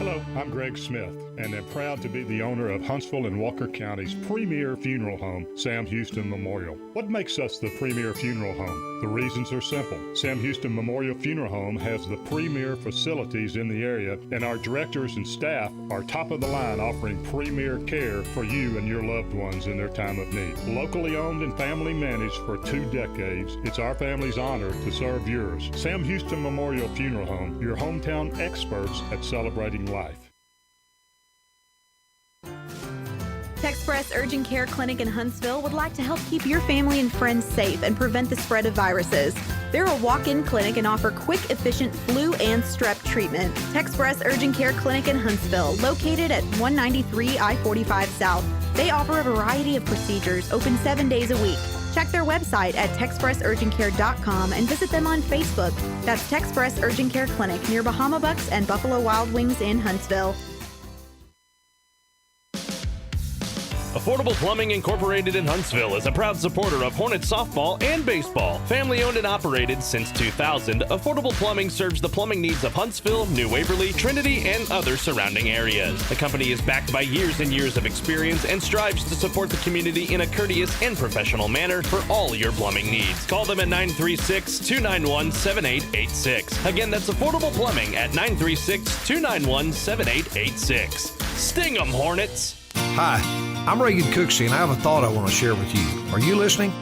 Hello, I'm Greg Smith, and am proud to be the owner of Huntsville and Walker County's premier funeral home, Sam Houston Memorial. What makes us the premier funeral home? The reasons are simple. Sam Houston Memorial Funeral Home has the premier facilities in the area, and our directors and staff are top of the line, offering premier care for you and your loved ones in their time of need. Locally owned and family managed for 2 decades, it's our family's honor to serve yours. Sam Houston Memorial Funeral Home, your hometown experts at celebrating life. Texpress Urgent Care Clinic in Huntsville would like to help keep your family and friends safe and prevent the spread of viruses. They're a walk-in clinic and offer quick, efficient flu and strep treatment. Texpress Urgent Care Clinic in Huntsville, located at 193 I-45 South. They offer a variety of procedures, open 7 days a week. Check their website at texpressurgentcare.com and visit them on Facebook. That's Texpress Urgent Care Clinic near Bahama Bucks and Buffalo Wild Wings in Huntsville. Affordable Plumbing Incorporated in Huntsville is a proud supporter of Hornets softball and baseball. Family owned and operated since 2000, Affordable Plumbing serves the plumbing needs of Huntsville, New Waverly, Trinity, and other surrounding areas. The company is backed by years and years of experience and strives to support the community in a courteous and professional manner for all your plumbing needs. Call them at 936-291-7886. Again, that's Affordable Plumbing at 936-291-7886. Sting 'em, Hornets! Hi, I'm Reagan Cooksey, and I have a thought I want to share with you. Are you listening?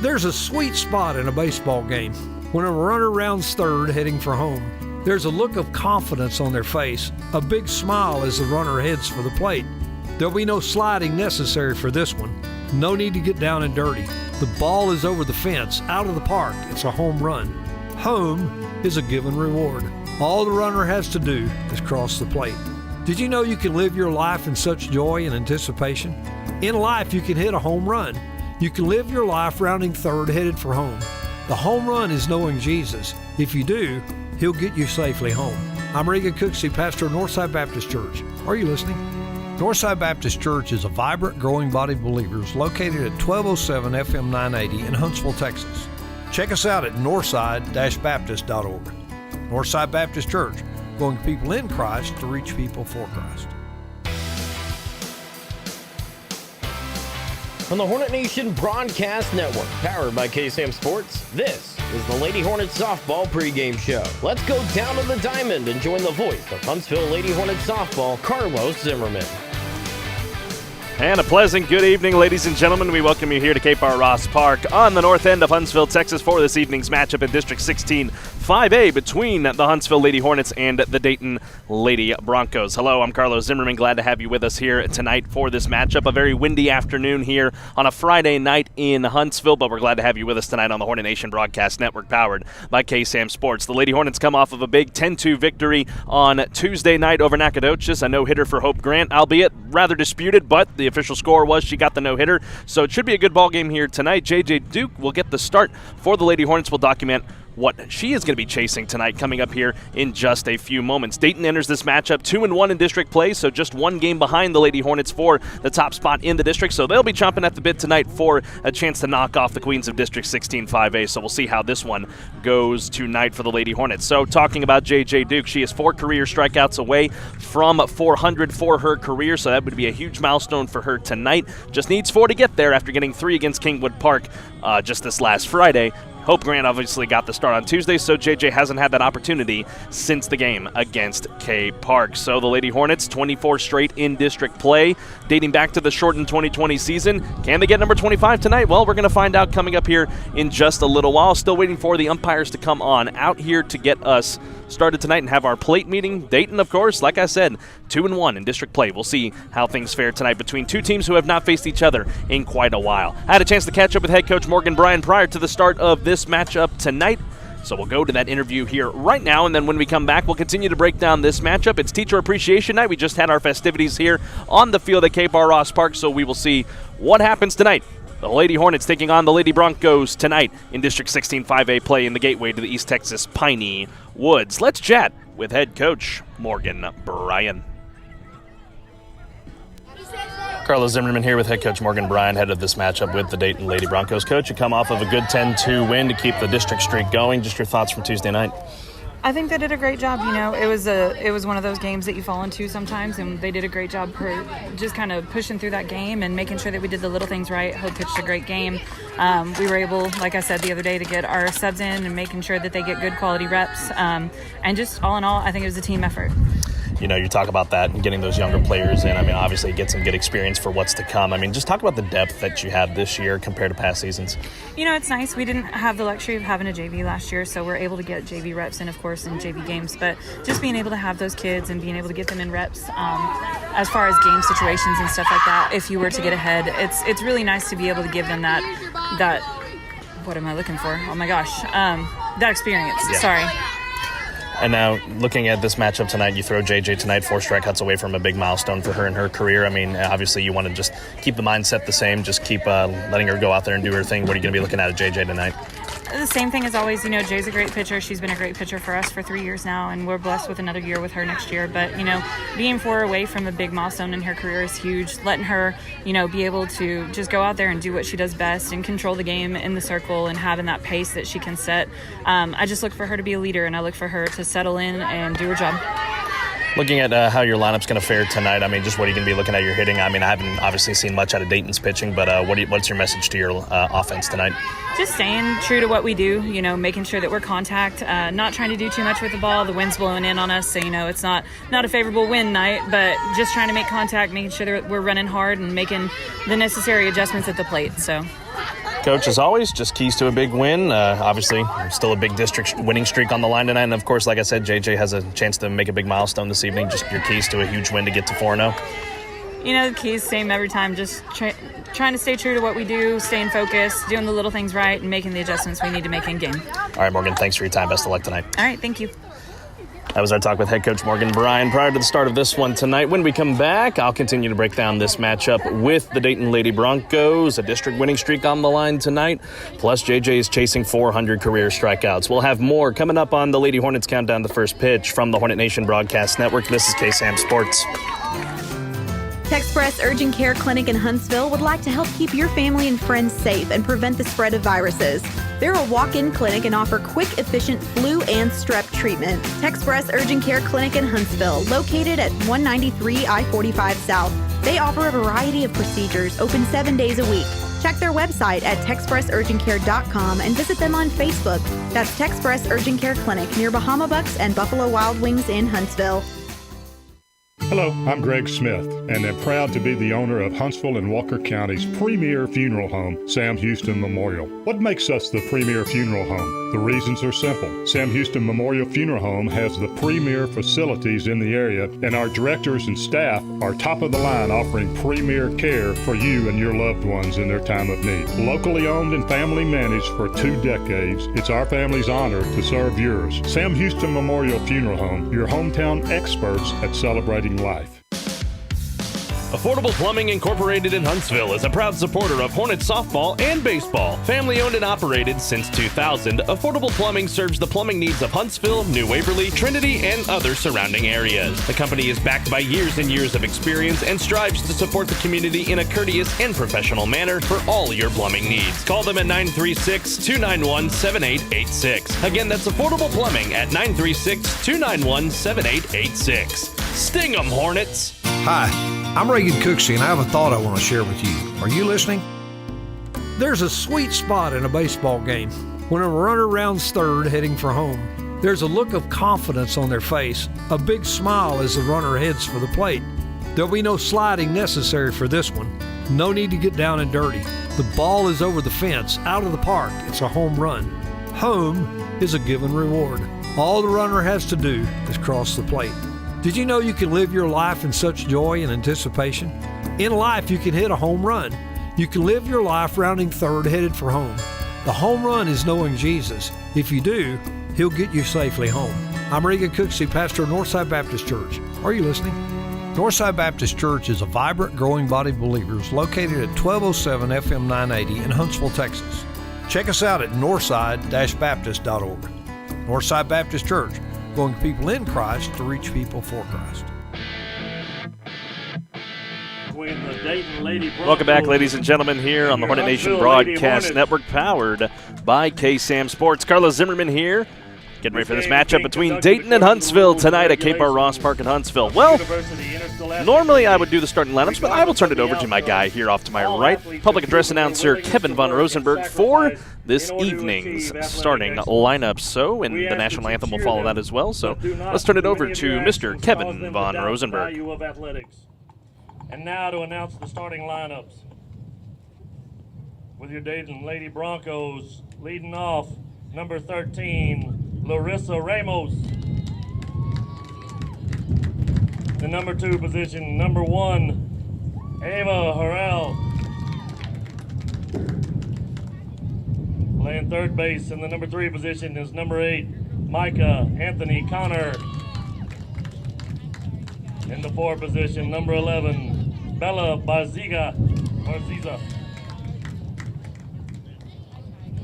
There's a sweet spot in a baseball game when a runner rounds third heading for home. There's a look of confidence on their face, a big smile as the runner heads for the plate. There'll be no sliding necessary for this one. No need to get down and dirty. The ball is over the fence, out of the park. It's a home run. Home is a given reward. All the runner has to do is cross the plate. Did you know you can live your life in such joy and anticipation? In life, you can hit a home run. You can live your life rounding third headed for home. The home run is knowing Jesus. If you do, He'll get you safely home. I'm Reagan Cooksey, pastor of Northside Baptist Church. Are you listening? Northside Baptist Church is a vibrant, growing body of believers located at 1207 FM 980 in Huntsville, Texas. Check us out at northside-baptist.org. Northside Baptist Church, going people in Christ to reach people for Christ. On the Hornet Nation Broadcast Network, powered by KSAM Sports, this is the Lady Hornets Softball Pregame Show. Let's go down to the diamond and join the voice of Huntsville Lady Hornets Softball, Carlos Zimmermann. And a pleasant good evening, ladies and gentlemen. We welcome you here to K-Bar-Ross Park on the north end of Huntsville, Texas, for this evening's matchup in District 16 5A between the Huntsville Lady Hornets and the Dayton Lady Broncos. Hello, I'm Carlos Zimmermann. Glad to have you with us here tonight for this matchup. A very windy afternoon here on a Friday night in Huntsville, but we're glad to have you with us tonight on the Hornet Nation Broadcast Network, powered by KSAM Sports. The Lady Hornets come off of a big 10-2 victory on Tuesday night over Nacogdoches, a no-hitter for Hope Grant, albeit rather disputed, but the official score was she got the no-hitter, so it should be a good ball game here tonight. J.J. Duke will get the start for the Lady Hornets. We'll document what she is going to be chasing tonight coming up here in just a few moments. Dayton enters this matchup 2-1 in district play, so just one game behind the Lady Hornets for the top spot in the district, so they'll be chomping at the bit tonight for a chance to knock off the Queens of District 16 5A, so we'll see how this one goes tonight for the Lady Hornets. So talking about J.J. Duke, she is 4 career strikeouts away from 400 for her career, so that would be a huge milestone for her tonight. Just needs 4 to get there after getting 3 against Kingwood Park just this last Friday. Hope Grant obviously got the start on Tuesday, so JJ hasn't had that opportunity since the game against K Park. So the Lady Hornets, 24 straight in district play, dating back to the shortened 2020 season. Can they get number 25 tonight? Well, we're going to find out coming up here in just a little while. Still waiting for the umpires to come on out here to get us started tonight and have our plate meeting. Dayton, of course, like I said, 2-1 in district play. We'll see how things fare tonight between two teams who have not faced each other in quite a while. I had a chance to catch up with head coach Morgan Bryan prior to the start of this matchup tonight, so we'll go to that interview here right now, and then when we come back, we'll continue to break down this matchup. It's Teacher Appreciation Night. We just had our festivities here on the field at K-Bar-Ross Park, so we will see what happens tonight. The Lady Hornets taking on the Lady Broncos tonight in District 16 5A play in the gateway to the East Texas Piney Woods. Let's chat with head coach Morgan Bryan. Carlos Zimmermann here with head coach Morgan Bryan, head of this matchup with the Dayton Lady Broncos. Coach, you come off of a good 10-2 win to keep the district streak going. Just your thoughts from Tuesday night. I think they did a great job. It was one of those games that you fall into sometimes, and they did a great job just kind of pushing through that game and making sure that we did the little things right. Hope pitched a great game. We were able, like I said the other day, to get our subs in and making sure that they get good quality reps. And just all in all, I think it was a team effort. You talk about that and getting those younger players in. Obviously get some good experience for what's to come. Just talk about the depth that you have this year compared to past seasons. It's nice. We didn't have the luxury of having a JV last year, so we're able to get JV reps in, of course, in JV games. But just being able to have those kids and being able to get them in reps as far as game situations and stuff like that, if you were to get ahead, it's really nice to be able to give them that what am I looking for? Oh, my gosh. That experience. Yeah. Sorry. And now, looking at this matchup tonight, you throw JJ tonight 4 strikeouts away from a big milestone for her in her career. Obviously you want to just keep the mindset the same, just keep letting her go out there and do her thing. What are you going to be looking at JJ tonight? The same thing as always. Jay's a great pitcher. She's been a great pitcher for us for 3 years now, and we're blessed with another year with her next year. But, being 4 away from a big milestone in her career is huge. Letting her, be able to just go out there and do what she does best and control the game in the circle and having that pace that she can set. I just look for her to be a leader, and I look for her to settle in and do her job. Looking at how your lineup's going to fare tonight, just what are you going to be looking at your hitting? I haven't obviously seen much out of Dayton's pitching, but what's your message to your offense tonight? Just staying true to what we do, making sure that we're contact, not trying to do too much with the ball. The wind's blowing in on us, so, it's not a favorable wind night, but just trying to make contact, making sure that we're running hard and making the necessary adjustments at the plate. So, Coach, as always, just keys to a big win. Obviously, still a big district winning streak on the line tonight. And, of course, like I said, JJ has a chance to make a big milestone this evening. Just your keys to a huge win to get to 4-0. The keys, same every time. Just trying to stay true to what we do, staying focused, doing the little things right, and making the adjustments we need to make in game. All right, Morgan, thanks for your time. Best of luck tonight. All right, thank you. That was our talk with head coach Morgan Bryan prior to the start of this one tonight. When we come back, I'll continue to break down this matchup with the Dayton Lady Broncos, a district winning streak on the line tonight. Plus, JJ is chasing 400 career strikeouts. We'll have more coming up on the Lady Hornets Countdown to First Pitch from the Hornet Nation Broadcast Network. This is KSAM Sports. Texpress Urgent Care Clinic in Huntsville would like to help keep your family and friends safe and prevent the spread of viruses. They're a walk-in clinic and offer quick, efficient flu and strep treatment. Texpress Urgent Care Clinic in Huntsville, located at 193 I-45 South. They offer a variety of procedures, open 7 days a week. Check their website at texpressurgentcare.com and visit them on Facebook. That's Texpress Urgent Care Clinic near Bahama Bucks and Buffalo Wild Wings in Huntsville. Hello, I'm Greg Smith, and am proud to be the owner of Huntsville and Walker County's premier funeral home, Sam Houston Memorial. What makes us the premier funeral home? The reasons are simple. Sam Houston Memorial Funeral Home has the premier facilities in the area, and our directors and staff are top of the line, offering premier care for you and your loved ones in their time of need. Locally owned and family managed for 2 decades, it's our family's honor to serve yours. Sam Houston Memorial Funeral Home, your hometown experts at celebrating life. Affordable Plumbing Incorporated in Huntsville is a proud supporter of Hornets softball and baseball. Family owned and operated since 2000, Affordable Plumbing serves the plumbing needs of Huntsville, New Waverly, Trinity, and other surrounding areas. The company is backed by years and years of experience and strives to support the community in a courteous and professional manner for all your plumbing needs. Call them at 936-291-7886. Again, that's Affordable Plumbing at 936-291-7886. Sting 'em, Hornets! Hi, I'm Reagan Cooksey, and I have a thought I want to share with you. Are you listening? There's a sweet spot in a baseball game when a runner rounds third heading for home. There's a look of confidence on their face, a big smile as the runner heads for the plate. There'll be no sliding necessary for this one. No need to get down and dirty. The ball is over the fence, out of the park. It's a home run. Home is a given reward. All the runner has to do is cross the plate. Did you know you can live your life in such joy and anticipation? In life, you can hit a home run. You can live your life rounding third headed for home. The home run is knowing Jesus. If you do, He'll get you safely home. I'm Reagan Cooksey, pastor of Northside Baptist Church. Are you listening? Northside Baptist Church is a vibrant, growing body of believers located at 1207 FM 980 in Huntsville, Texas. Check us out at northside-baptist.org. Northside Baptist Church, going people in Christ to reach people for Christ. Welcome back, ladies and gentlemen, here on the Hornet Nation Broadcast Network, powered by KSAM Sports. Carlos Zimmermann here, Getting ready for this matchup between Dayton and Huntsville tonight at KSAM Ross Park in Huntsville. Well, normally I would do the starting lineups, but I will turn it over to my guy here off to my right, public address announcer Kevin von Rosenberg, for this evening's starting lineup. So, and the national anthem will follow that as well. So let's turn it over to Mr. Kevin von Rosenberg. And now to announce the starting lineups. With your Dayton Lady Broncos leading off, number 13, Larissa Ramos. The number 2 position, number 1, Ava Harrell. Playing third base in the number 3 position is number 8, Micah Anthony Connor. In the 4 position, number 11, Bella Barziza.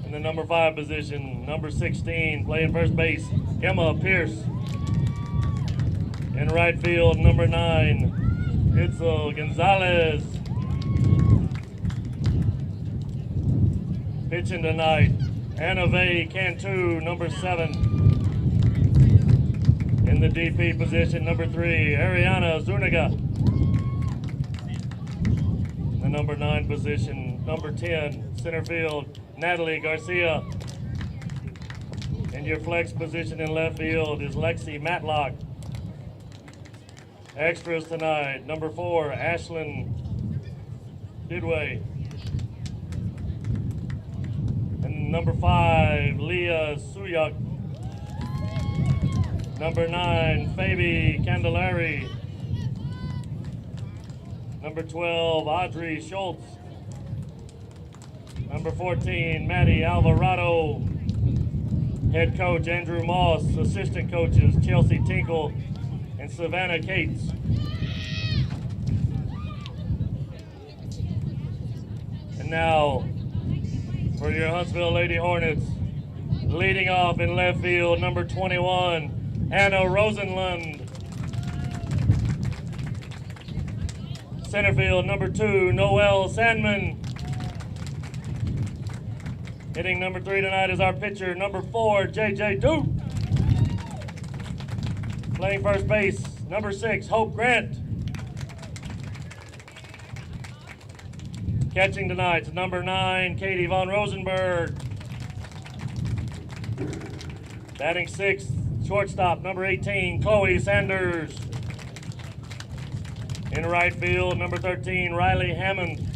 In the number 5 position, number 16, playing first base, Emma Pierce. In right field, number 9, Itzel Gonzalez. Pitching tonight, Anna Vey Cantu, number 7. In the DP position, number 3, Ariana Zuniga. The number 9 position, number 10, center field, Natalie Garcia. In your flex position in left field is Lexi Matlock. Extras tonight, number 4, Ashlyn Didway. And number 5, Leah Suyak. Number 9, Fabi Candelari. Number 12, Audrey Schultz. Number 14, Maddie Alvarado. Head coach Andrew Moss. Assistant coaches Chelsea Tinkle and Savannah Cates. And now for your Huntsville Lady Hornets, leading off in left field, number 21, Anna Rosenlund. Center field, number 2, Noelle Sandman. Hitting number 3 tonight is our pitcher, number 4, J.J. Duke. Playing first base, number 6, Hope Grant. Catching tonight's number 9, Katie von Rosenberg. Batting 6th, shortstop, number 18, Chloe Sanders. In right field, number 13, Riley Hammond.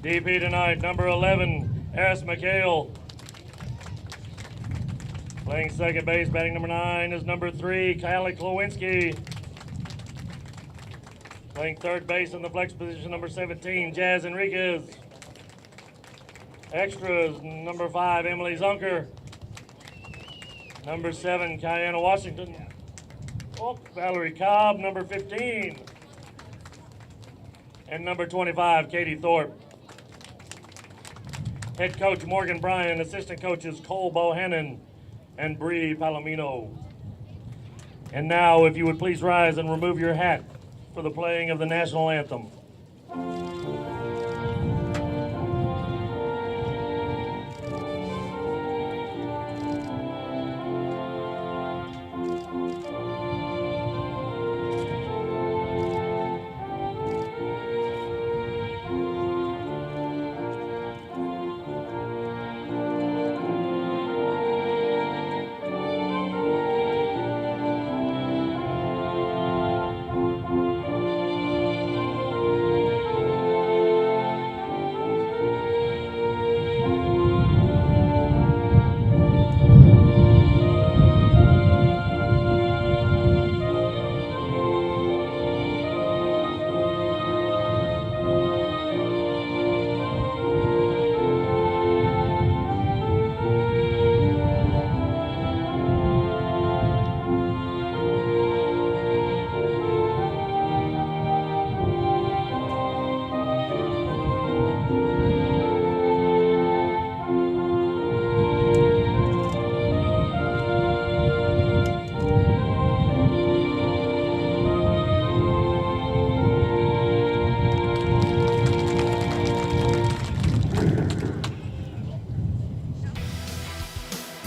DP tonight, number 11, Eris McHale. Playing second base, batting number 9 is number 3, Kylie Klowinski. Playing third base in the flex position, number 17, Jazz Enriquez. Extras, number 5, Emily Zunker. Number 7, Kiana Washington. Oh, Valerie Cobb, number 15. And number 25, Katie Thorpe. Head coach Morgan Bryan, assistant coaches Cole Bohannon and Bree Palomino. And now, if you would please rise and remove your hat for the playing of the national anthem.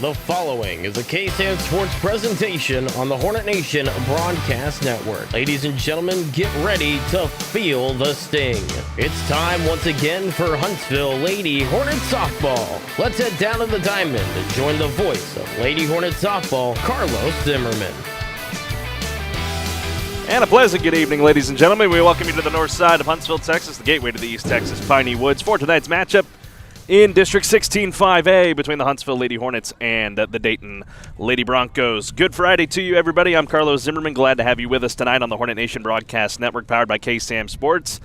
The following is a KSAM Sports presentation on the Hornet Nation Broadcast Network. Ladies and gentlemen, get ready to feel the sting. It's time once again for Huntsville Lady Hornet Softball. Let's head down to the diamond and join the voice of Lady Hornet Softball, Carlos Zimmermann. And a pleasant good evening, ladies and gentlemen. We welcome you to the north side of Huntsville, Texas, the gateway to the East Texas Piney Woods, for tonight's matchup in District 16 5A between the Huntsville Lady Hornets and the Dayton Lady Broncos. Good Friday to you, everybody. I'm Carlos Zimmermann. Glad to have you with us tonight on the Hornet Nation Broadcast Network, powered by KSAM Sports.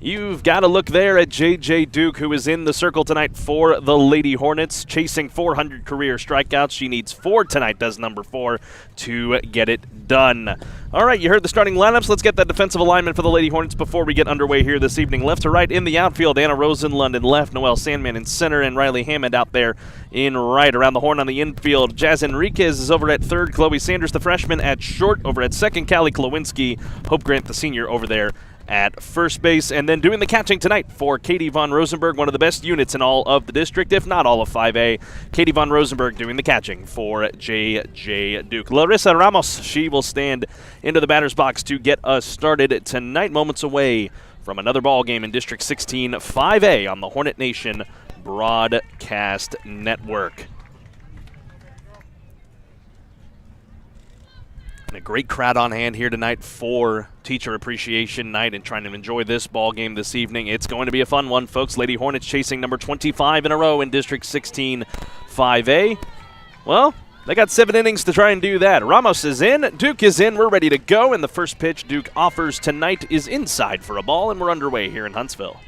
You've got to look there at J.J. Duke, who is in the circle tonight for the Lady Hornets, chasing 400 career strikeouts. She needs 4 tonight, does number 4, to get it done. All right, you heard the starting lineups. Let's get that defensive alignment for the Lady Hornets before we get underway here this evening. Left to right in the outfield, Anna Rosenlund in left, Noelle Sandman in center, and Riley Hammond out there in right. Around the horn on the infield, Jazz Enriquez is over at third, Chloe Sanders, the freshman, at short. Over at second, Callie Klowinski, Hope Grant, the senior, over there at first base. And then doing the catching tonight for Katie Von Rosenberg, one of the best units in all of the district, if not all of 5A. Katie Von Rosenberg doing the catching for J.J. Duke. Larissa Ramos, she will stand into the batter's box to get us started tonight, moments away from another ball game in District 16 5A on the Hornet Nation Broadcast Network. And a great crowd on hand here tonight for Teacher Appreciation Night and trying to enjoy this ball game this evening. It's going to be a fun one, folks. Lady Hornets chasing number 25 in a row in District 16 5A. Well, they got 7 innings to try and do that. Ramos is in, Duke is in, we're ready to go, and the first pitch Duke offers tonight is inside for a ball, and we're underway here in Huntsville.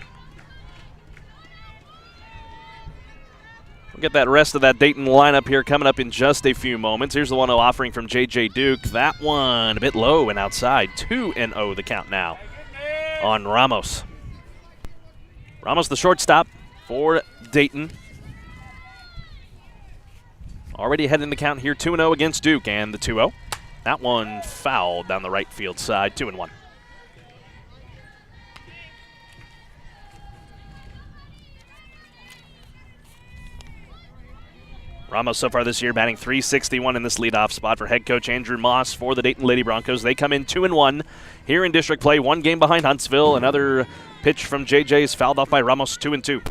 We'll get that rest of that Dayton lineup here coming up in just a few moments. Here's the 1-0 offering from J.J. Duke. That one a bit low and outside. 2-0 the count now on Ramos. Ramos the shortstop for Dayton. Already ahead in the count here, 2-0 against Duke, and the 2-0. That one fouled down the right field side, 2-1. Ramos so far this year batting .361 in this leadoff spot for head coach Andrew Moss for the Dayton Lady Broncos. They come in 2-1 here in district play, 1 game behind Huntsville. Another pitch from JJ is fouled off by Ramos, 2-2.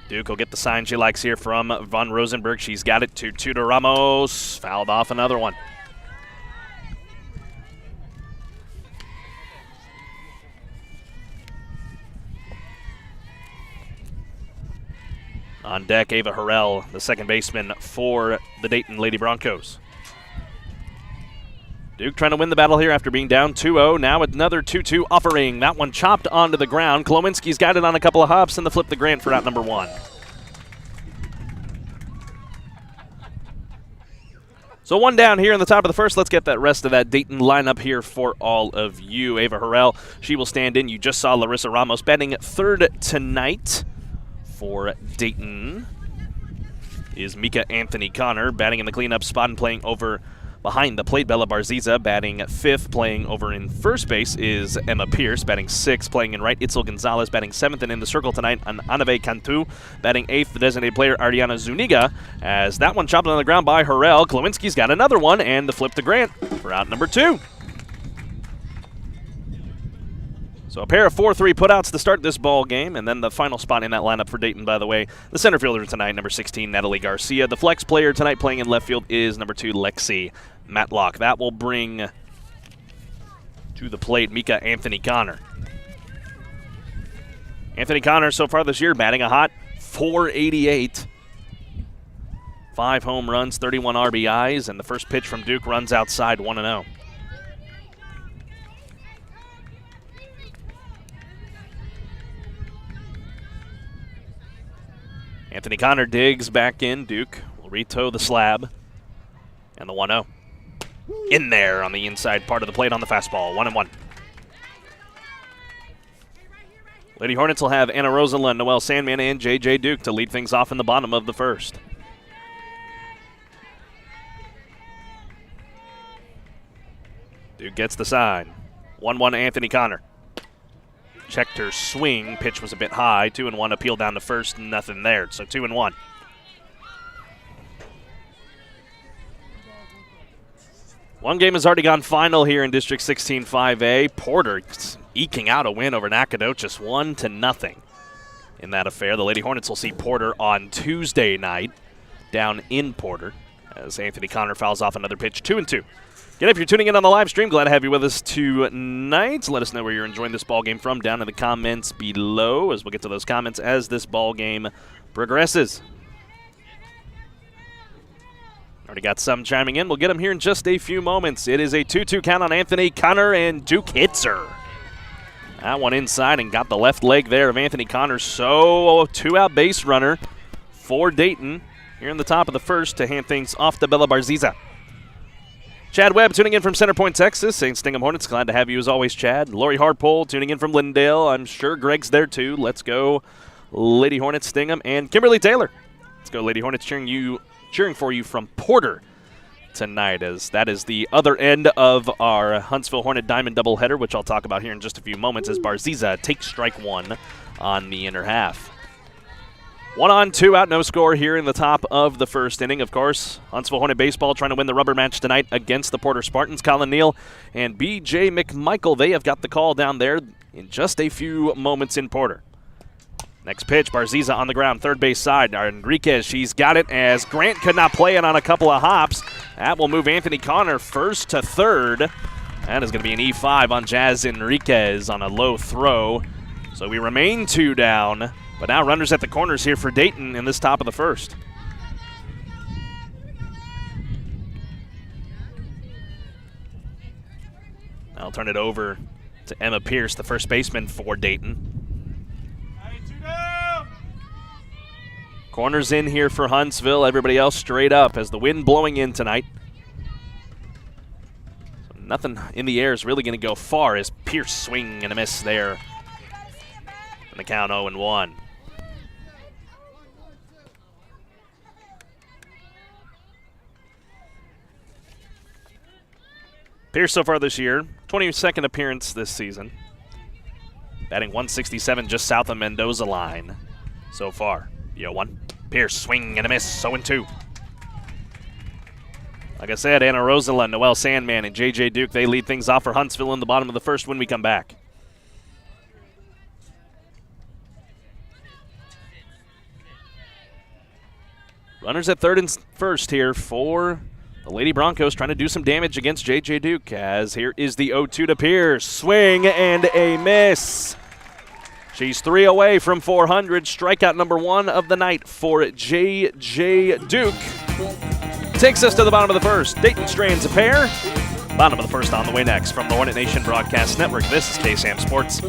Duke will get the sign she likes here from Von Rosenberg. She's got it, 2-2 to Ramos. Fouled off another one. On deck, Ava Harrell, the second baseman for the Dayton Lady Broncos. Duke trying to win the battle here after being down 2-0. Now another 2-2 offering. That one chopped onto the ground. Klowinski's got it on a couple of hops and the flip the grant for out number 1. So 1 down here in the top of the first. Let's get that rest of that Dayton lineup here for all of you. Ava Harrell, she will stand in. You just saw Larissa Ramos batting third tonight. For Dayton is Mika Anthony Connor batting in the cleanup spot and playing over behind the plate. Bella Barziza batting 5th, playing over in first base is Emma Pierce batting 6th, playing in right. Itzel Gonzalez batting 7th, and in the circle tonight, Anave Cantu batting 8th. The designated player Ariana Zuniga, as that one chopped on the ground by Harrell. Klowinski's got another one, and the flip to Grant for out number 2. So a pair of 4-3 putouts to start this ball game, and then the final spot in that lineup for Dayton, by the way, the center fielder tonight, number 16, Natalie Garcia. The flex player tonight playing in left field is number 2, Lexi Matlock. That will bring to the plate Mika Anthony Connor. Anthony Connor so far this year batting a hot .488. 5 home runs, 31 RBIs, and the first pitch from Duke runs outside 1-0. Anthony Connor digs back in. Duke will retoe the slab. And the 1-0. In there on the inside part of the plate on the fastball. 1-1. Lady Hornets will have Anna Rosenlund, Noelle Sandman, and J.J. Duke to lead things off in the bottom of the first. Duke gets the sign. 1-1 Anthony Connor. Checked her swing. Pitch was a bit high. 2-1 appeal down to first. Nothing there. So 2-1. One game has already gone final here in District 16 5A. Porter eking out a win over Nacogdoches 1-0 in that affair. The Lady Hornets will see Porter on Tuesday night down in Porter as Anthony Connor fouls off another pitch. 2-2. Again, if you're tuning in on the live stream, glad to have you with us tonight. Let us know where you're enjoying this ball game from down in the comments below as we'll get to those comments as this ball game progresses. Already got some chiming in. We'll get them here in just a few moments. It is a 2-2 count on Anthony Connor, and Duke hits her. That one inside and got the left leg there of Anthony Connor. So, two-out base runner for Dayton here in the top of the first to hand things off to Bella Barziza. Chad Webb tuning in from Center Point, Texas. St. Stingham Hornets, glad to have you as always, Chad. Lori Harpole tuning in from Lindale. I'm sure Greg's there too. Let's go Lady Hornets, Stingham, and Kimberly Taylor. Let's go Lady Hornets cheering for you from Porter tonight, as that is the other end of our Huntsville Hornet Diamond doubleheader, which I'll talk about here in just a few moments as Barziza takes strike one on the inner half. 1 on, 2 out, no score here in the top of the first inning. Of course, Huntsville Hornet Baseball trying to win the rubber match tonight against the Porter Spartans. Colin Neal and B.J. McMichael, they have got the call down there in just a few moments in Porter. Next pitch, Barziza on the ground, third base side. Enriquez, she's got it as Grant could not play it on a couple of hops. That will move Anthony Connor first to third. That is going to be an E5 on Jazz Enriquez on a low throw. So we remain 2 down, but now runners at the corners here for Dayton in this top of the first. I'll turn it over to Emma Pierce, the first baseman for Dayton. Corners in here for Huntsville. Everybody else straight up as the wind blowing in tonight. So nothing in the air is really going to go far as Pierce swing and a miss there. And the count 0-1. Pierce so far this year, 22nd appearance this season. Batting 167 just south of Mendoza line so far. 0-1. Pierce swing and a miss, 0-2. Like I said, Anna Rosala, Noelle Sandman, and J.J. Duke, they lead things off for Huntsville in the bottom of the first when we come back. Runners at third and first here for the Lady Broncos trying to do some damage against J.J. Duke, as here is the 0-2 to Pierce. Swing and a miss. She's 3 away from 400. Strikeout number 1 of the night for J.J. Duke. Takes us to the bottom of the first. Dayton strands a pair. Bottom of the first on the way next. From the Hornet Nation Broadcast Network, this is KSAM Sports.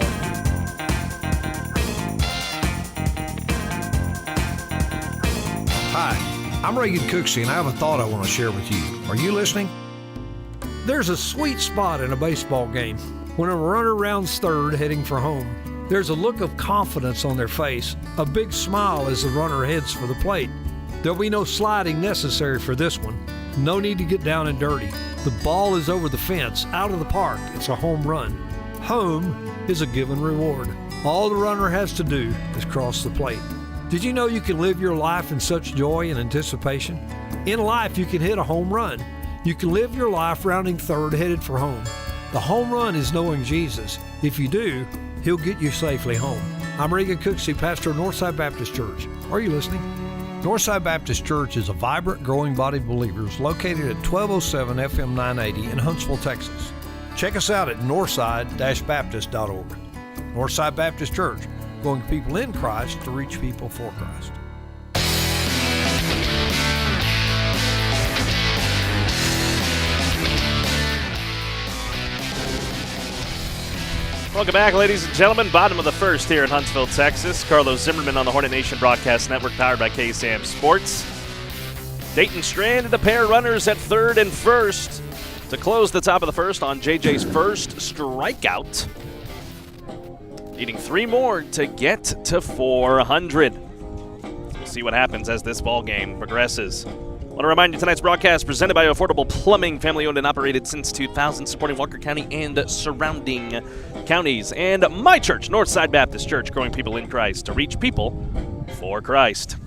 Hi, I'm Reagan Cooksey, and I have a thought I want to share with you. Are you listening? There's a sweet spot in a baseball game when a runner rounds third heading for home. There's a look of confidence on their face, a big smile as the runner heads for the plate. There'll be no sliding necessary for this one. No need to get down and dirty. The ball is over the fence, out of the park. It's a home run. Home is a given reward. All the runner has to do is cross the plate. Did you know you can live your life in such joy and anticipation? In life, you can hit a home run. You can live your life rounding third headed for home. The home run is knowing Jesus. If you do, He'll get you safely home. I'm Reagan Cooksey, pastor of Northside Baptist Church. Are you listening? Northside Baptist Church is a vibrant, growing body of believers located at 1207 FM 980 in Huntsville, Texas. Check us out at northside-baptist.org. Northside Baptist Church, going people in Christ to reach people for Christ. Welcome back, ladies and gentlemen. Bottom of the first here in Huntsville, Texas. Carlos Zimmermann on the Hornet Nation Broadcast Network, powered by KSAM Sports. Dayton stranded a pair of runners at third and first to close the top of the first on JJ's first strikeout. Needing 3 more to get to 400. We'll see what happens as this ball game progresses. Want to remind you tonight's broadcast presented by Affordable Plumbing, family owned and operated since 2000, supporting Walker County and surrounding counties. And my church, Northside Baptist Church, growing people in Christ to reach people for Christ.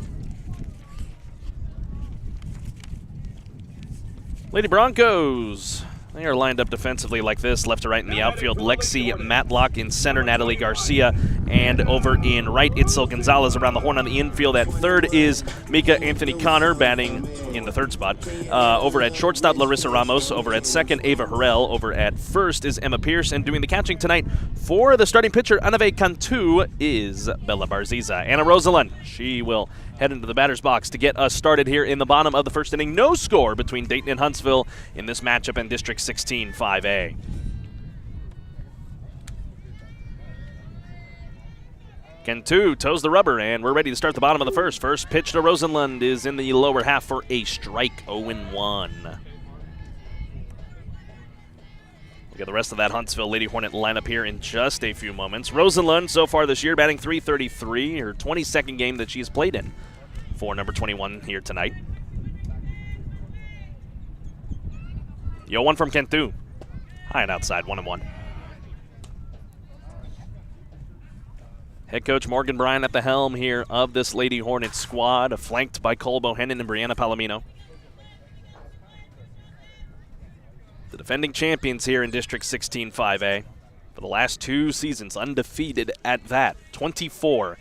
Lady Broncos, they are lined up defensively like this, left to right in the outfield. Lexi Matlock in center, Natalie Garcia, and over in right, Itzel Gonzalez around the horn on the infield. At third is Mika Anthony Connor, batting in the third spot. Over at shortstop, Larissa Ramos. Over at second, Ava Harrell. Over at first is Emma Pierce. And doing the catching tonight for the starting pitcher, Anave Cantu, is Bella Barziza. Anna Rosalind, she will head into the batter's box to get us started here in the bottom of the first inning. No score between Dayton and Huntsville in this matchup in District 16 5A. Cantu toes the rubber, and we're ready to start the bottom of the first. First pitch to Rosenlund is in the lower half for a strike, 0-1. Look at the rest of that Huntsville Lady Hornet lineup here in just a few moments. Rosenlund so far this year batting .333, her 22nd game that she's played in for number 21 here tonight. 0-1 from Cantu. High and outside, 1-1. Head coach Morgan Bryan at the helm here of this Lady Hornet squad, flanked by Cole Bohannon and Brianna Palomino. The defending champions here in District 16 5A. For the last 2 seasons, undefeated at that. 24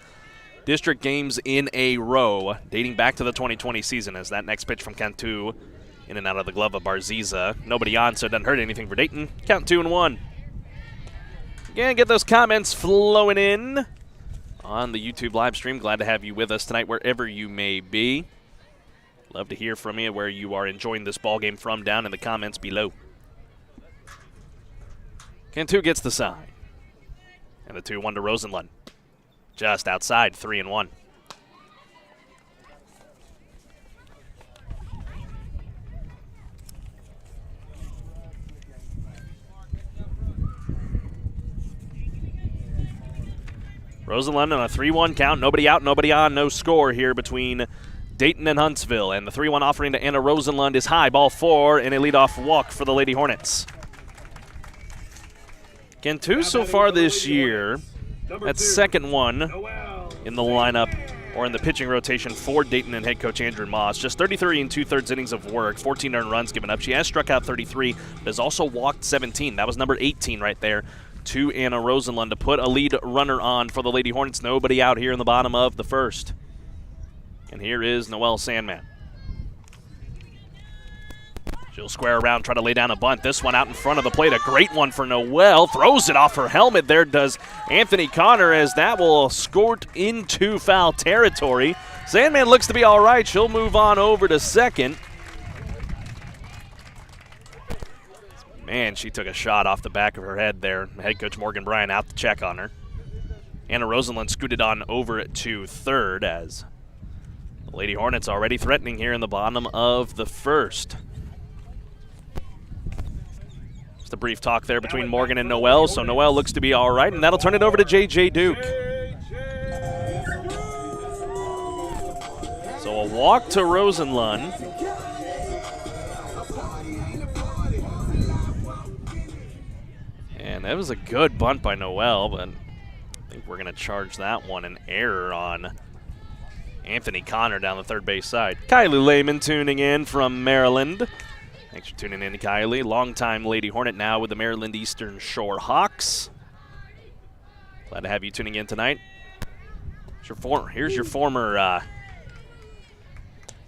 district games in a row, dating back to the 2020 season, as that next pitch from Cantu in and out of the glove of Barziza. Nobody on, so it doesn't hurt anything for Dayton. Count 2-1. Again, get those comments flowing in on the YouTube live stream. Glad to have you with us tonight wherever you may be. Love to hear from you where you are enjoying this ball game from down in the comments below. Cantu gets the sign. And the 2-1 to Rosenlund. Just outside, 3-1. Rosenlund on a 3-1 count. Nobody out, nobody on, no score here between Dayton and Huntsville. And the 3-1 offering to Anna Rosenlund is high. Ball 4 and a leadoff walk for the Lady Hornets. Cantu so far this year, that second one in the lineup or in the pitching rotation for Dayton and head coach Andrew Moss. Just 33 and 2/3 innings of work, 14 earned runs given up. She has struck out 33, but has also walked 17. That was number 18 right there to Anna Rosenlund to put a lead runner on for the Lady Hornets. Nobody out here in the bottom of the first. And here is Noelle Sandman. She'll square around, try to lay down a bunt. This one out in front of the plate, a great one for Noelle. Throws it off her helmet. There does Anthony Connor, as that will skirt into foul territory. Sandman looks to be all right. She'll move on over to second. Man, she took a shot off the back of her head there. Head coach Morgan Bryan out to check on her. Anna Rosenlund scooted on over to third, as the Lady Hornets already threatening here in the bottom of the first. Just a brief talk there between Morgan and Noelle, so Noelle looks to be all right, and that'll turn it over to J.J. Duke. So a walk to Rosenlund. And that was a good bunt by Noelle, but I think we're going to charge that one an error on Anthony Connor down the third base side. Kylie Lehman tuning in from Maryland. Thanks for tuning in, Kylie. Longtime Lady Hornet, now with the Maryland Eastern Shore Hawks. Glad to have you tuning in tonight. Here's your former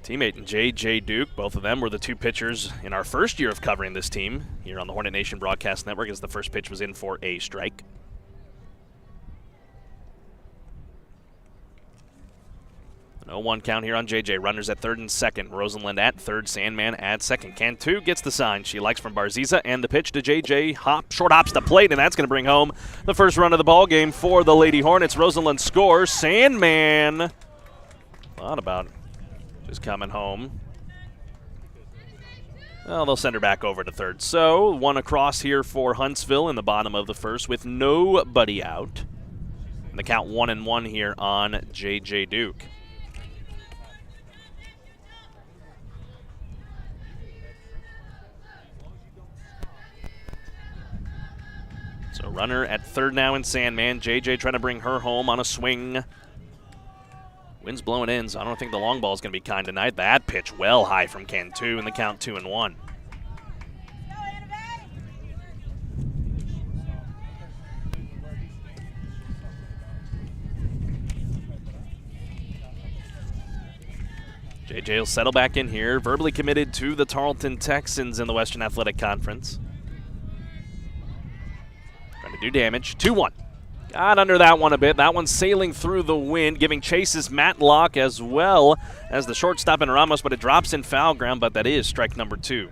teammate, J.J. Duke. Both of them were the two pitchers in our first year of covering this team here on the Hornet Nation Broadcast Network, as the first pitch was in for a strike. An 0-1 count here on J.J. Runners at third and second. Rosenlund at third, Sandman at second. Cantu gets the sign she likes from Barziza, and the pitch to J.J. Short hops the plate, and that's going to bring home the first run of the ball game for the Lady Hornets. Rosenlund scores. Sandman thought about just coming home. Well, they'll send her back over to third. So, one across here for Huntsville in the bottom of the first with nobody out. And the count 1-1 here on J.J. Duke. So runner at third now in Sandman. JJ trying to bring her home on a swing. Wind's blowing in, so I don't think the long ball is going to be kind tonight. That pitch well high from Cantu, and the count 2-1. JJ will settle back in here, verbally committed to the Tarleton Texans in the Western Athletic Conference. Trying to do damage. 2-1. Got under that one a bit. That one sailing through the wind, giving chases Matlock as well as the shortstop in Ramos, but it drops in foul ground, but that is strike number 2.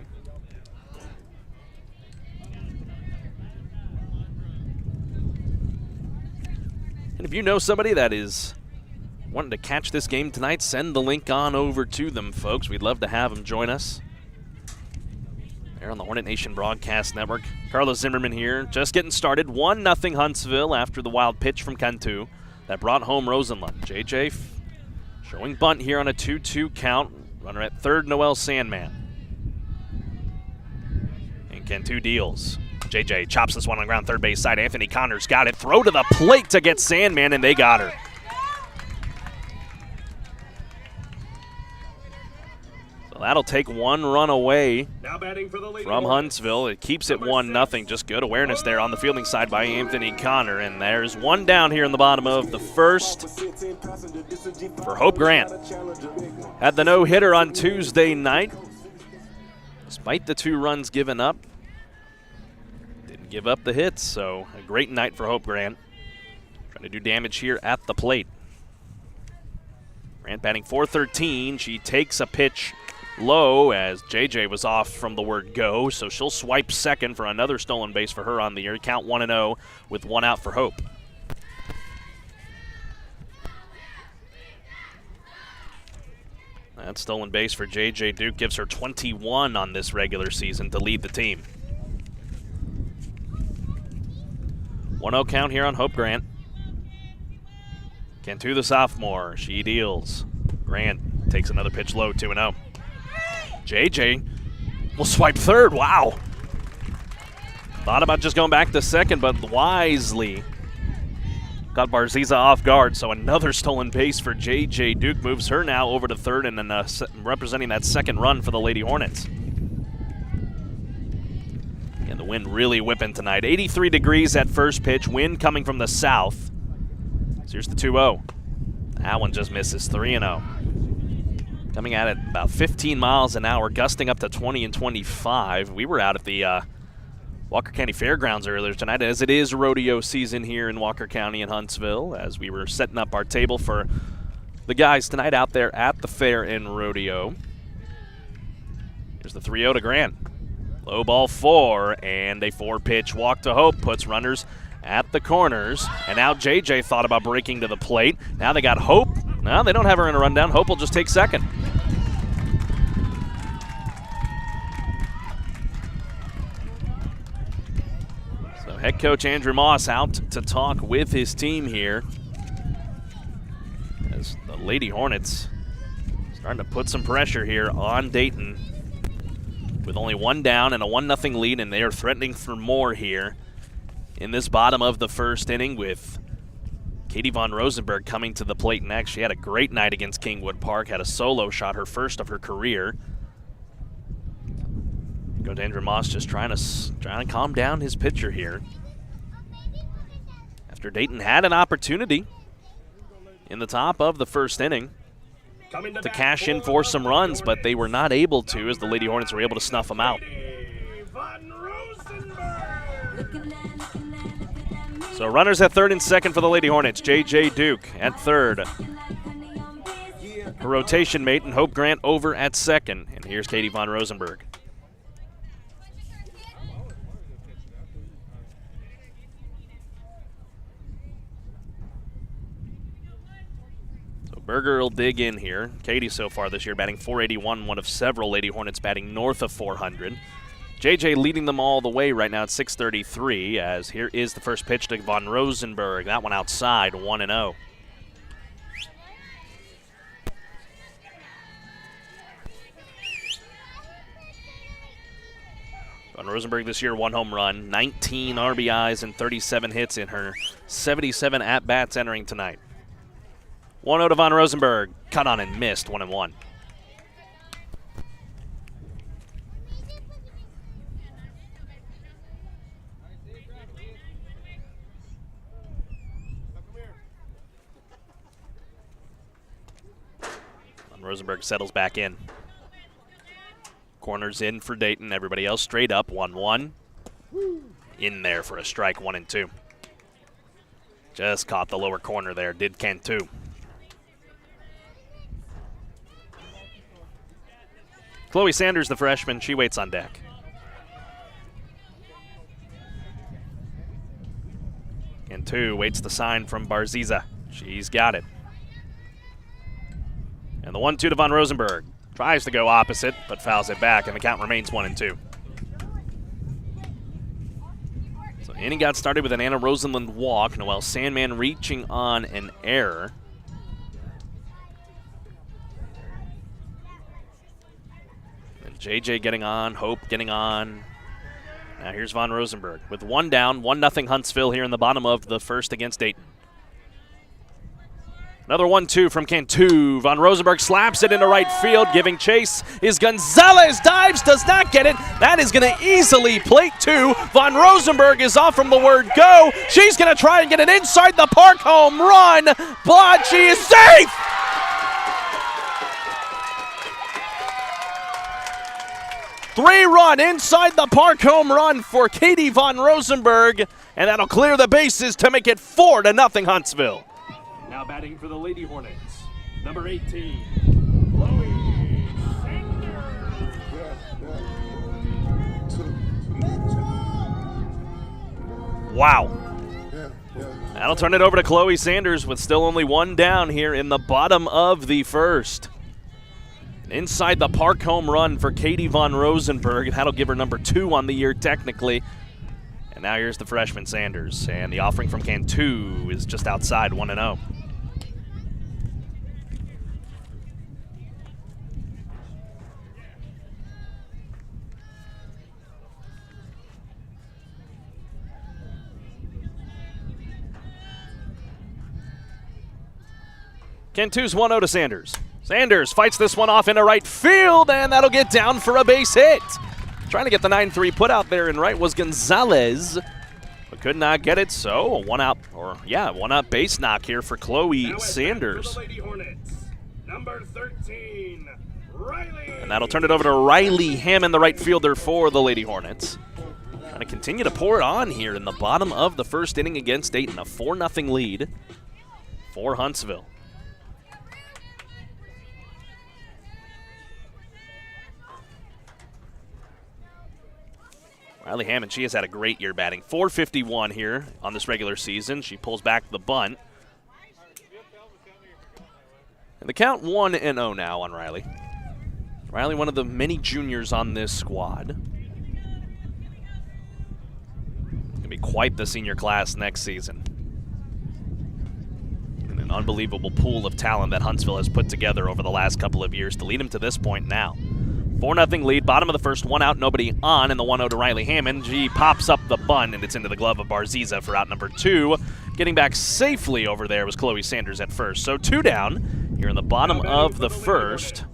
And if you know somebody that is wanting to catch this game tonight, send the link on over to them, folks. We'd love to have them join us. There on the Hornet Nation Broadcast Network. Carlos Zimmermann here, just getting started. 1-0 Huntsville after the wild pitch from Cantu that brought home Rosenlund. JJ showing bunt here on a 2-2 count. Runner at third, Noel Sandman. And Cantu deals. JJ chops this one on the ground, third base side. Anthony Connors got it. Throw to the plate to get Sandman, and they got her. That'll take one run away from Huntsville. It keeps it 1-0. Just good awareness there on the fielding side by Anthony Connor. And there's one down here in the bottom of the first for Hope Grant. Had the no-hitter on Tuesday night. Despite the 2 runs given up, didn't give up the hits. So a great night for Hope Grant. Trying to do damage here at the plate. Grant batting .413. She takes a pitch low as JJ was off from the word go, so she'll swipe second for another stolen base for her on the year. Count 1-0 with 1 out for Hope. That stolen base for JJ Duke gives her 21 on this regular season to lead the team. 1-0 count here on Hope Grant. Cantu the sophomore, she deals. Grant takes another pitch low, 2-0. JJ will swipe third. Wow. Thought about just going back to second, but wisely got Barziza off guard. So another stolen base for JJ Duke moves her now over to third and then representing that second run for the Lady Hornets. And the wind really whipping tonight. 83 degrees at first pitch. Wind coming from the south. So here's the 2-0. That one just misses. 3-0. Coming at it about 15 miles an hour, gusting up to 20 and 25. We were out at the Walker County Fairgrounds earlier tonight, as it is rodeo season here in Walker County and Huntsville, as we were setting up our table for the guys tonight out there at the fair and rodeo. Here's the 3-0 to Grant. Low ball 4, and a 4-pitch walk to Hope puts runners at the corners. And now JJ thought about breaking to the plate. Now they got Hope. No, they don't have her in a rundown. Hope will just take second. So head coach Andrew Moss out to talk with his team here, as the Lady Hornets starting to put some pressure here on Dayton with only 1 down and a 1-0 lead, and they are threatening for more here in this bottom of the first inning, with Katie Von Rosenberg coming to the plate next. She had a great night against Kingwood Park, had a solo shot, her first of her career. Coach Andrew Moss just trying to calm down his pitcher here, after Dayton had an opportunity in the top of the first inning to cash in for some runs, but they were not able to, as the Lady Hornets were able to snuff them out. So runners at third and second for the Lady Hornets. JJ Duke at third. Her rotation mate and Hope Grant over at second. And here's Katie Von Rosenberg. So Berger will dig in here. Katie so far this year batting .481, one of several Lady Hornets batting north of .400. JJ leading them all the way right now at .633, as here is the first pitch to Von Rosenberg. That one outside, 1-0. Von Rosenberg this year, 1 home run, 19 RBIs, and 37 hits in her 77 at-bats entering tonight. 1-0 to Von Rosenberg. Cut on and missed, 1-1. Rosenberg settles back in. Corners in for Dayton. Everybody else straight up. 1-1. In there for a strike, 1-2. Just caught the lower corner there. Did Cantu. Chloe Sanders, the freshman, she waits on deck. Cantu waits the sign from Barziza. She's got it. And the 1-2 to Von Rosenberg. Tries to go opposite, but fouls it back, and the count remains 1-2. So inning got started with an Anna Rosenlund walk. Noelle Sandman reaching on an error. And JJ getting on, Hope getting on. Now here's Von Rosenberg with 1 down, 1-0 Huntsville here in the bottom of the first against Dayton. Another 1-2 from Cantu. Von Rosenberg slaps it into right field. Giving chase is Gonzalez. Dives, does not get it. That is going to easily plate 2. Von Rosenberg is off from the word go. She's going to try and get it inside the park home run. But she is safe. Three-run inside the park home run for Katie Von Rosenberg. And that'll clear the bases to make it 4-0 Huntsville. Now batting for the Lady Hornets, number 18, Chloe Sanders. Wow. That'll turn it over to Chloe Sanders with still only 1 down here in the bottom of the first. Inside the park home run for Katie Von Rosenberg. That'll give her number 2 on the year technically. And now here's the freshman Sanders. And the offering from Cantu is just outside 1-0. Cantu's 1-0 to Sanders. Sanders fights this one off into right field, and that'll get down for a base hit. Trying to get the 9-3 put out there in right was Gonzalez, but could not get it, so a one-out base knock here for Chloe Sanders. For the Lady Hornets, number 13, Riley. And that'll turn it over to Riley Hammond, the right fielder for the Lady Hornets. Trying to continue to pour it on here in the bottom of the first inning against Dayton, a 4-0 lead for Huntsville. Riley Hammond, she has had a great year batting. .451 here on this regular season. She pulls back the bunt. And the count 1-0 now on Riley. Riley, one of the many juniors on this squad. Going to be quite the senior class next season. And an unbelievable pool of talent that Huntsville has put together over the last couple of years to lead them to this point now. 4-0 lead, bottom of the first, 1 out, nobody on, and the 1-0 to Riley Hammond. She pops up the bunt, and it's into the glove of Barziza for out number 2. Getting back safely over there was Chloe Sanders at first. So 2 down here in the bottom of the first.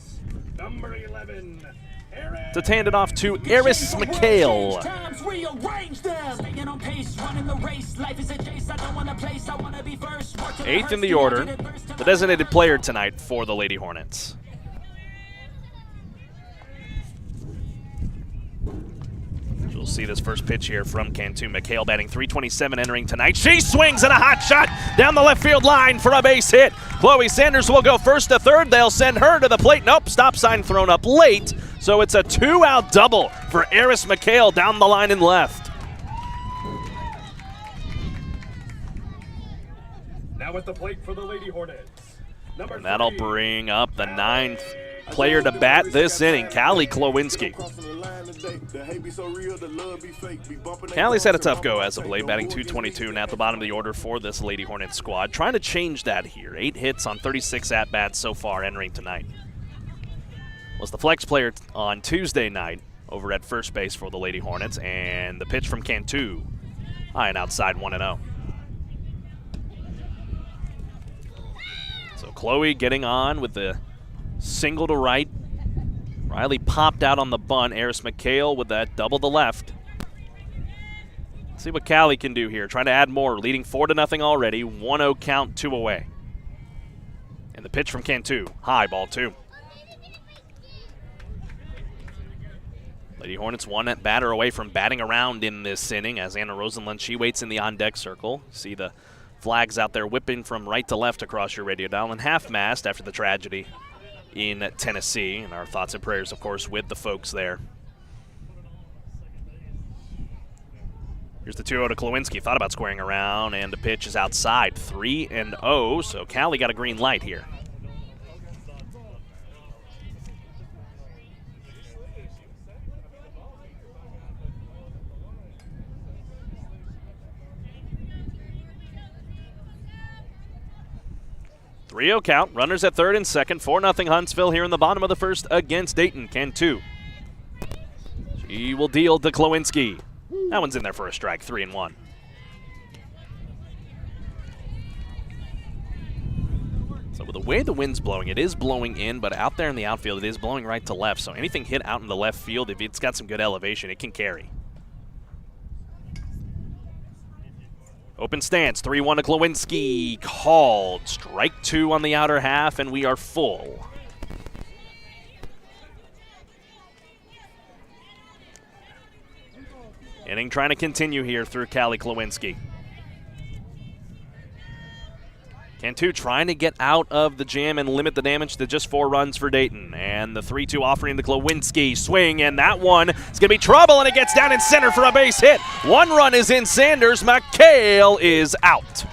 Number 11, To hand it off to Eris McHale. 8th in the order, the designated player tonight for the Lady Hornets. We'll see this first pitch here from Cantu. McHale batting .327 entering tonight. She swings at a hot shot down the left field line for a base hit. Chloe Sanders will go first to third. They'll send her to the plate. Nope, stop sign thrown up late. So it's a 2-out double for Eris McHale down the line and left. now at the plate for the Lady Hornets. Number And that'll 3. bring up the 9th player to bat this inning, Callie Klowinski. Callie's had a tough go as of late, batting .222 and at the bottom of the order for this Lady Hornets squad. Trying to change that here. 8 hits on 36 at-bats so far entering tonight. Was the flex player on Tuesday night. over at first base for the Lady Hornets. And the pitch from Cantu, high and outside, 1-0. So Chloe getting on with the single to right. Riley popped out on the bunt. Eris McHale with that double to left. See what Callie can do here. Trying to add more. Leading 4-0 already. 1-0 count, 2 away. And the pitch from Cantu. High, ball 2. Lady Hornets one at batter away from batting around in this inning as Anna Rosenlund, she waits in the on-deck circle. See the flags out there whipping from right to left across your radio dial and half-mast after the tragedy in Tennessee. And our thoughts and prayers, of course, with the folks there. Here's the 2-0 to Klawinski. Thought about squaring around, and the pitch is outside. 3-0, so Callie got a green light here. Three-0 count. Runners at third and second. 4-0 Huntsville here in the bottom of the first against Dayton. Cantu. She will deal to Klawinski. That one's in there for a strike, 3-1. So with the way the wind's blowing, it is blowing in, but out there in the outfield, it is blowing right to left. So anything hit out in the left field, if it's got some good elevation, it can carry. Open stance, 3-1 to Klawinski. Called. Strike 2 on the outer half, and we are full. Inning trying to continue here through Callie Klawinski. Cantu trying to get out of the jam and limit the damage to just 4 runs for Dayton. And the 3-2 offering to Klawinski. Swing, and that one is going to be trouble, and it gets down in center for a base hit. 1 run is in Sanders. McHale is out.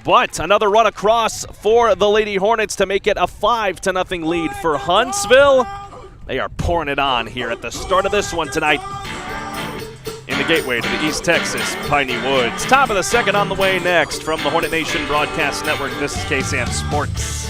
But another run across for the Lady Hornets to make it a 5-0 lead for Huntsville. They are pouring it on here at the start of this one tonight in the gateway to the East Texas Piney Woods. Top of the second on the way next from the Hornet Nation Broadcast Network. This is KSAM Sports.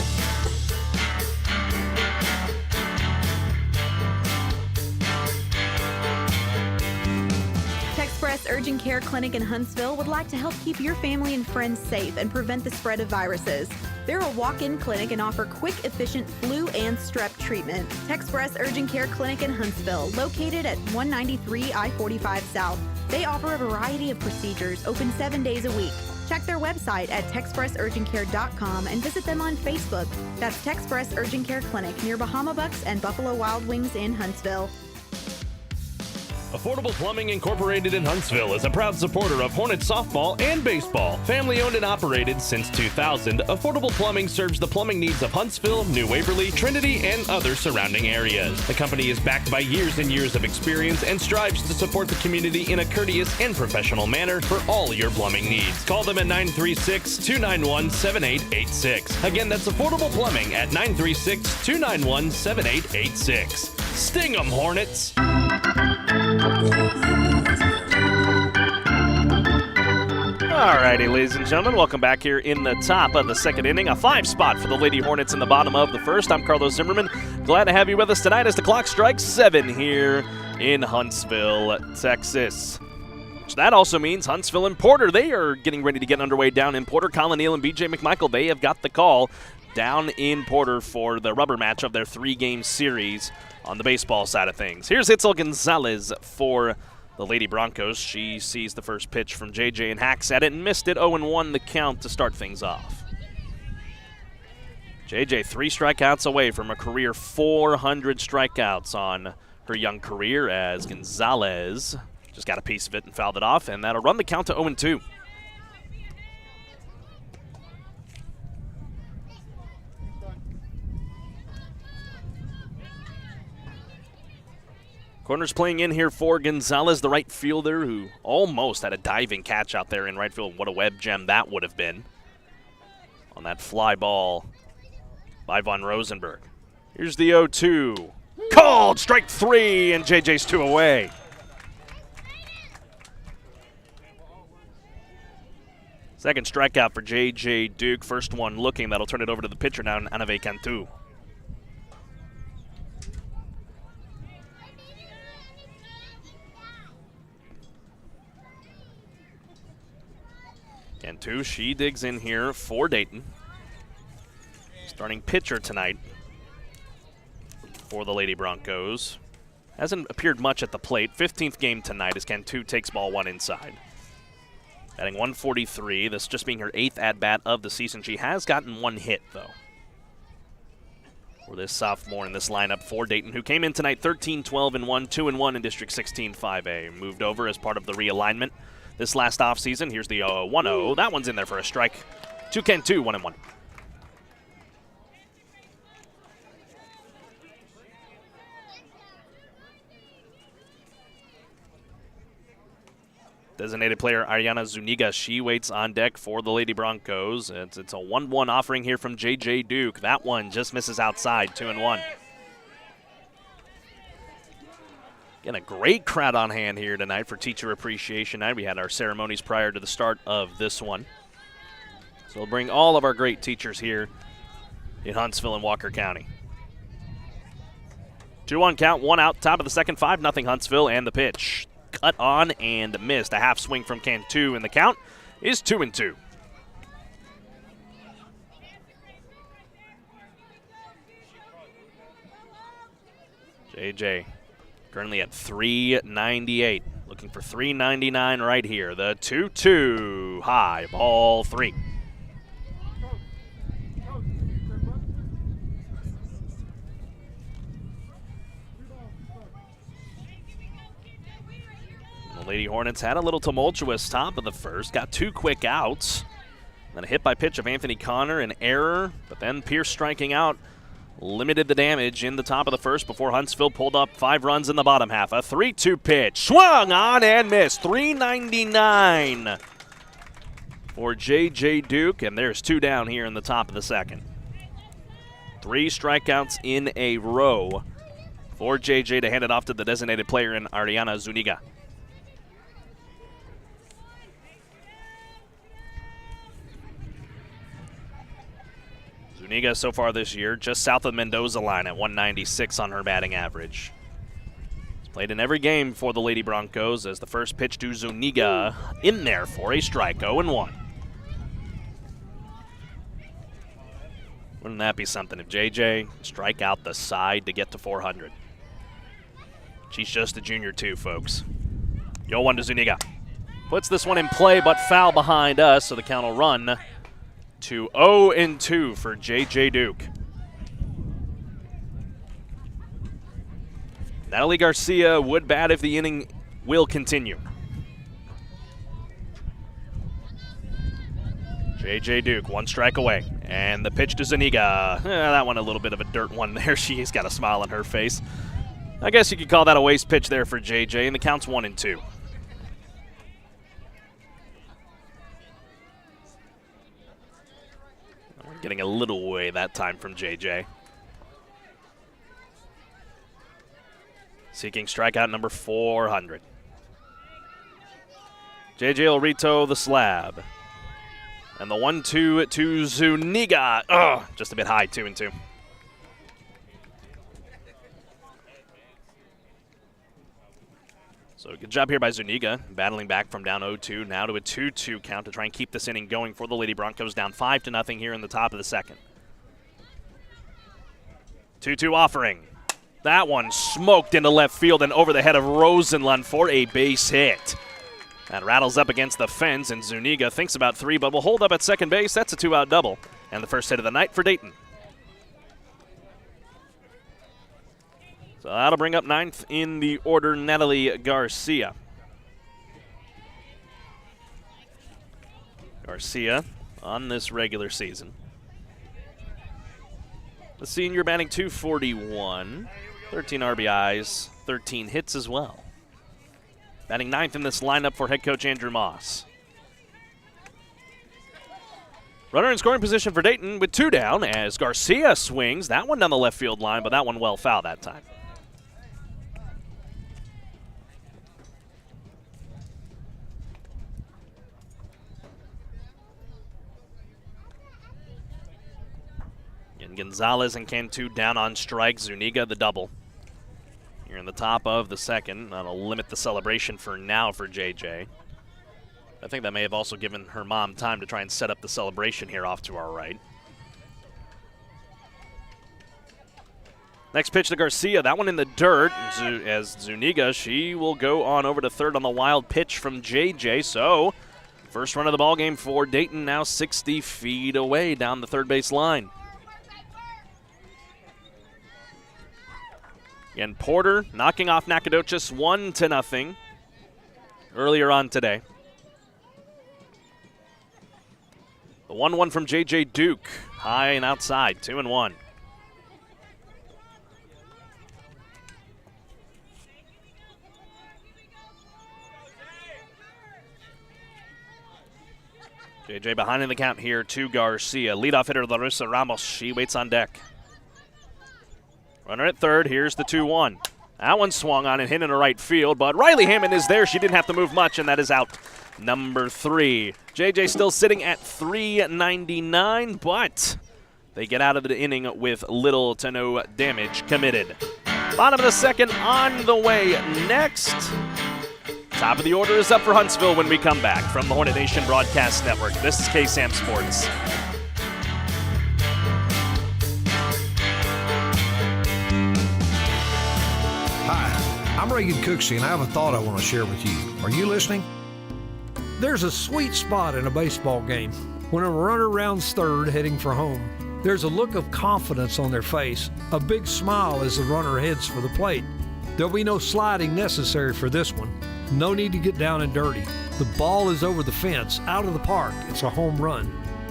Texpress Urgent Care Clinic in Huntsville would like to help keep your family and friends safe and prevent the spread of viruses. They're a walk-in clinic and offer quick, efficient flu and strep treatment. Texpress Urgent Care Clinic in Huntsville, located at 193 I-45 South. They offer a variety of procedures, open 7 days a week. Check their website at texpressurgentcare.com and visit them on Facebook. That's Texpress Urgent Care Clinic near Bahama Bucks and Buffalo Wild Wings in Huntsville. Affordable Plumbing Incorporated in Huntsville is a proud supporter of Hornet softball and baseball. Family owned and operated since 2000, Affordable Plumbing serves the plumbing needs of Huntsville, New Waverly, Trinity, and other surrounding areas. The company is backed by years and years of experience and strives to support the community in a courteous and professional manner for all your plumbing needs. Call them at 936-291-7886. Again, that's Affordable Plumbing at 936-291-7886. Sting 'em, Hornets! Alrighty, ladies and gentlemen, welcome back here in the top of the second inning. A 5 spot for the Lady Hornets in the bottom of the first. I'm Carlos Zimmermann. Glad to have you with us tonight as the clock strikes 7 here in Huntsville, Texas. So that also means Huntsville and Porter, they are getting ready to get underway down in Porter. Colin Neal and BJ McMichael, they have got the call down in Porter for the rubber match of their 3-game series on the baseball side of things. Here's Itzel Gonzalez for the Lady Broncos. She sees the first pitch from JJ and hacks at it and missed it. 0-1 the count to start things off. JJ 3 strikeouts away from a career 400 strikeouts on her young career as Gonzalez just got a piece of it and fouled it off, and that'll run the count to 0-2. Corners playing in here for Gonzalez, the right fielder, who almost had a diving catch out there in right field. What a web gem that would have been on that fly ball by Von Rosenberg. Here's the 0-2. Called, strike 3, and JJ's 2 away. Second strikeout for JJ Duke. First one looking. That'll turn it over to the pitcher now, Anave Cantu. Cantu, she digs in here for Dayton. Starting pitcher tonight for the Lady Broncos. Hasn't appeared much at the plate. 15th game tonight as Cantu takes ball 1 inside. Batting 143, this just being her 8th at-bat of the season. She has gotten 1 hit, though, for this sophomore in this lineup for Dayton, who came in tonight 13-12-1, 2-1 in District 16 5A. Moved over as part of the realignment this last offseason. Here's the 1-0. That one's in there for a strike. To Cantu, 1-1. Designated player Ariana Zuniga, she waits on deck for the Lady Broncos. It's a 1-1 offering here from J.J. Duke. That one just misses outside, 2-1. Again, a great crowd on hand here tonight for Teacher Appreciation Night. We had our ceremonies prior to the start of this one. So we'll bring all of our great teachers here in Huntsville and Walker County. 2-1 count, 1 out, top of the second, 5-0 Huntsville, and the pitch. Cut on and missed. A half swing from Cantu, and the count is 2-2. JJ currently at 398. Looking for 399 right here. The 2-2 high, ball 3. Lady Hornets had a little tumultuous top of the first, got 2 quick outs. Then a hit by pitch of Anthony Connor, an error, but then Pierce striking out limited the damage in the top of the first before Huntsville pulled up 5 runs in the bottom half. A 3-2 pitch, swung on and missed, 399 for J.J. Duke, and there's 2 down here in the top of the second. 3 strikeouts in a row for J.J. to hand it off to the designated player in Ariana Zuniga. Zuniga so far this year just south of Mendoza line at 196 on her batting average. She's played in every game for the Lady Broncos as the first pitch to Zuniga in there for a strike, 0-1. Wouldn't that be something if JJ strike out the side to get to 400? She's just a junior too, folks. 0-1 to Zuniga. Puts this one in play but foul behind us, so the count will run to 0-2 for J.J. Duke. Natalie Garcia would bat if the inning will continue. J.J. Duke, 1 strike away. And the pitch to Zuniga. That one a little bit of a dirt one there. She's got a smile on her face. I guess you could call that a waste pitch there for J.J., and the count's 1-2. Getting a little away that time from JJ. Seeking strikeout number 400. JJ will reto the slab. And the 1-2 to Zuniga. Just a bit high, 2-2. So good job here by Zuniga, battling back from down 0-2, now to a 2-2 count to try and keep this inning going for the Lady Broncos, down 5-0 here in the top of the second. 2-2 offering. That one smoked into left field and over the head of Rosenlund for a base hit. That rattles up against the fence, and Zuniga thinks about 3, but will hold up at second base. That's a 2-out double, and the first hit of the night for Dayton. So that'll bring up 9th in the order, Natalie Garcia. Garcia on this regular season. The senior batting .241, 13 RBIs, 13 hits as well. Batting 9th in this lineup for head coach Andrew Moss. Runner in scoring position for Dayton with 2 down as Garcia swings. That one down the left field line, but that one well foul that time. Gonzalez and Cantu down on strike. Zuniga the double. Here in the top of the second. That'll limit the celebration for now for JJ. I think that may have also given her mom time to try and set up the celebration here off to our right. Next pitch to Garcia, that one in the dirt. As Zuniga, she will go on over to third on the wild pitch from JJ. So, first run of the ball game for Dayton, now 60 feet away down the third base line. Again, Porter knocking off Nacogdoches 1-0 earlier on today. The 1-1 from JJ Duke, high and outside, 2-1. JJ behind in the count here to Garcia. Leadoff hitter Larissa Ramos. She waits on deck. Runner at third. Here's the 2-1. That one swung on and hit into right field, but Riley Hammond is there. She didn't have to move much, and that is out number 3. JJ still sitting at 399, but they get out of the inning with little to no damage committed. Bottom of the second on the way next. Top of the order is up for Huntsville when we come back from the Hornet Nation Broadcast Network. This is KSAM Sports. Hi, I'm Reagan Cooksey, and I have a thought I want to share with you. Are you listening? There's a sweet spot in a baseball game when a runner rounds third heading for home. There's a look of confidence on their face, a big smile as the runner heads for the plate. There'll be no sliding necessary for this one. No need to get down and dirty. The ball is over the fence, out of the park. It's a home run.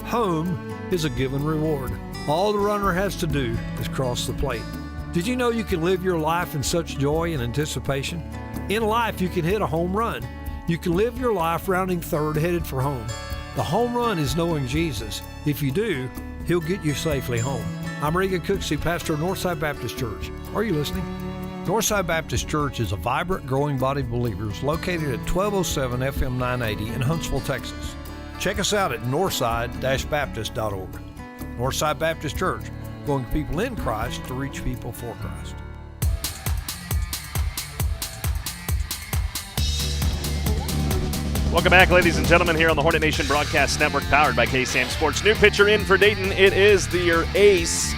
Home is a given reward. All the runner has to do is cross the plate. Did you know you can live your life in such joy and anticipation? In life, you can hit a home run. You can live your life rounding third headed for home. The home run is knowing Jesus. If you do, He'll get you safely home. I'm Reagan Cooksey, pastor of Northside Baptist Church. Are you listening? Northside Baptist Church is a vibrant, growing body of believers located at 1207 FM 980 in Huntsville, Texas. Check us out at northside-baptist.org. Northside Baptist Church, going people in Christ to reach people for Christ. Welcome back, ladies and gentlemen, here on the Hornet Nation Broadcast Network, powered by KSAM Sports. New pitcher in for Dayton. It is their ace,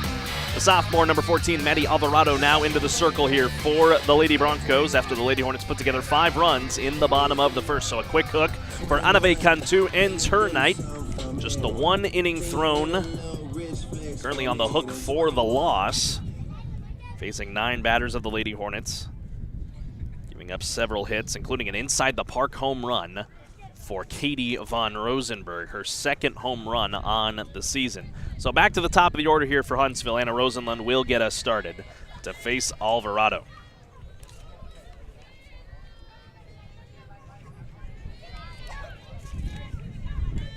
the sophomore, number 14, Maddie Alvarado, now into the circle here for the Lady Broncos after the Lady Hornets put together 5 runs in the bottom of the first. So a quick hook for Anave Cantu ends her night. Just the 1 inning thrown. Currently on the hook for the loss. Facing 9 batters of the Lady Hornets. Giving up several hits, including an inside the park home run for Katie von Rosenberg, her 2nd home run on the season. So back to the top of the order here for Huntsville. Anna Rosenlund will get us started to face Alvarado.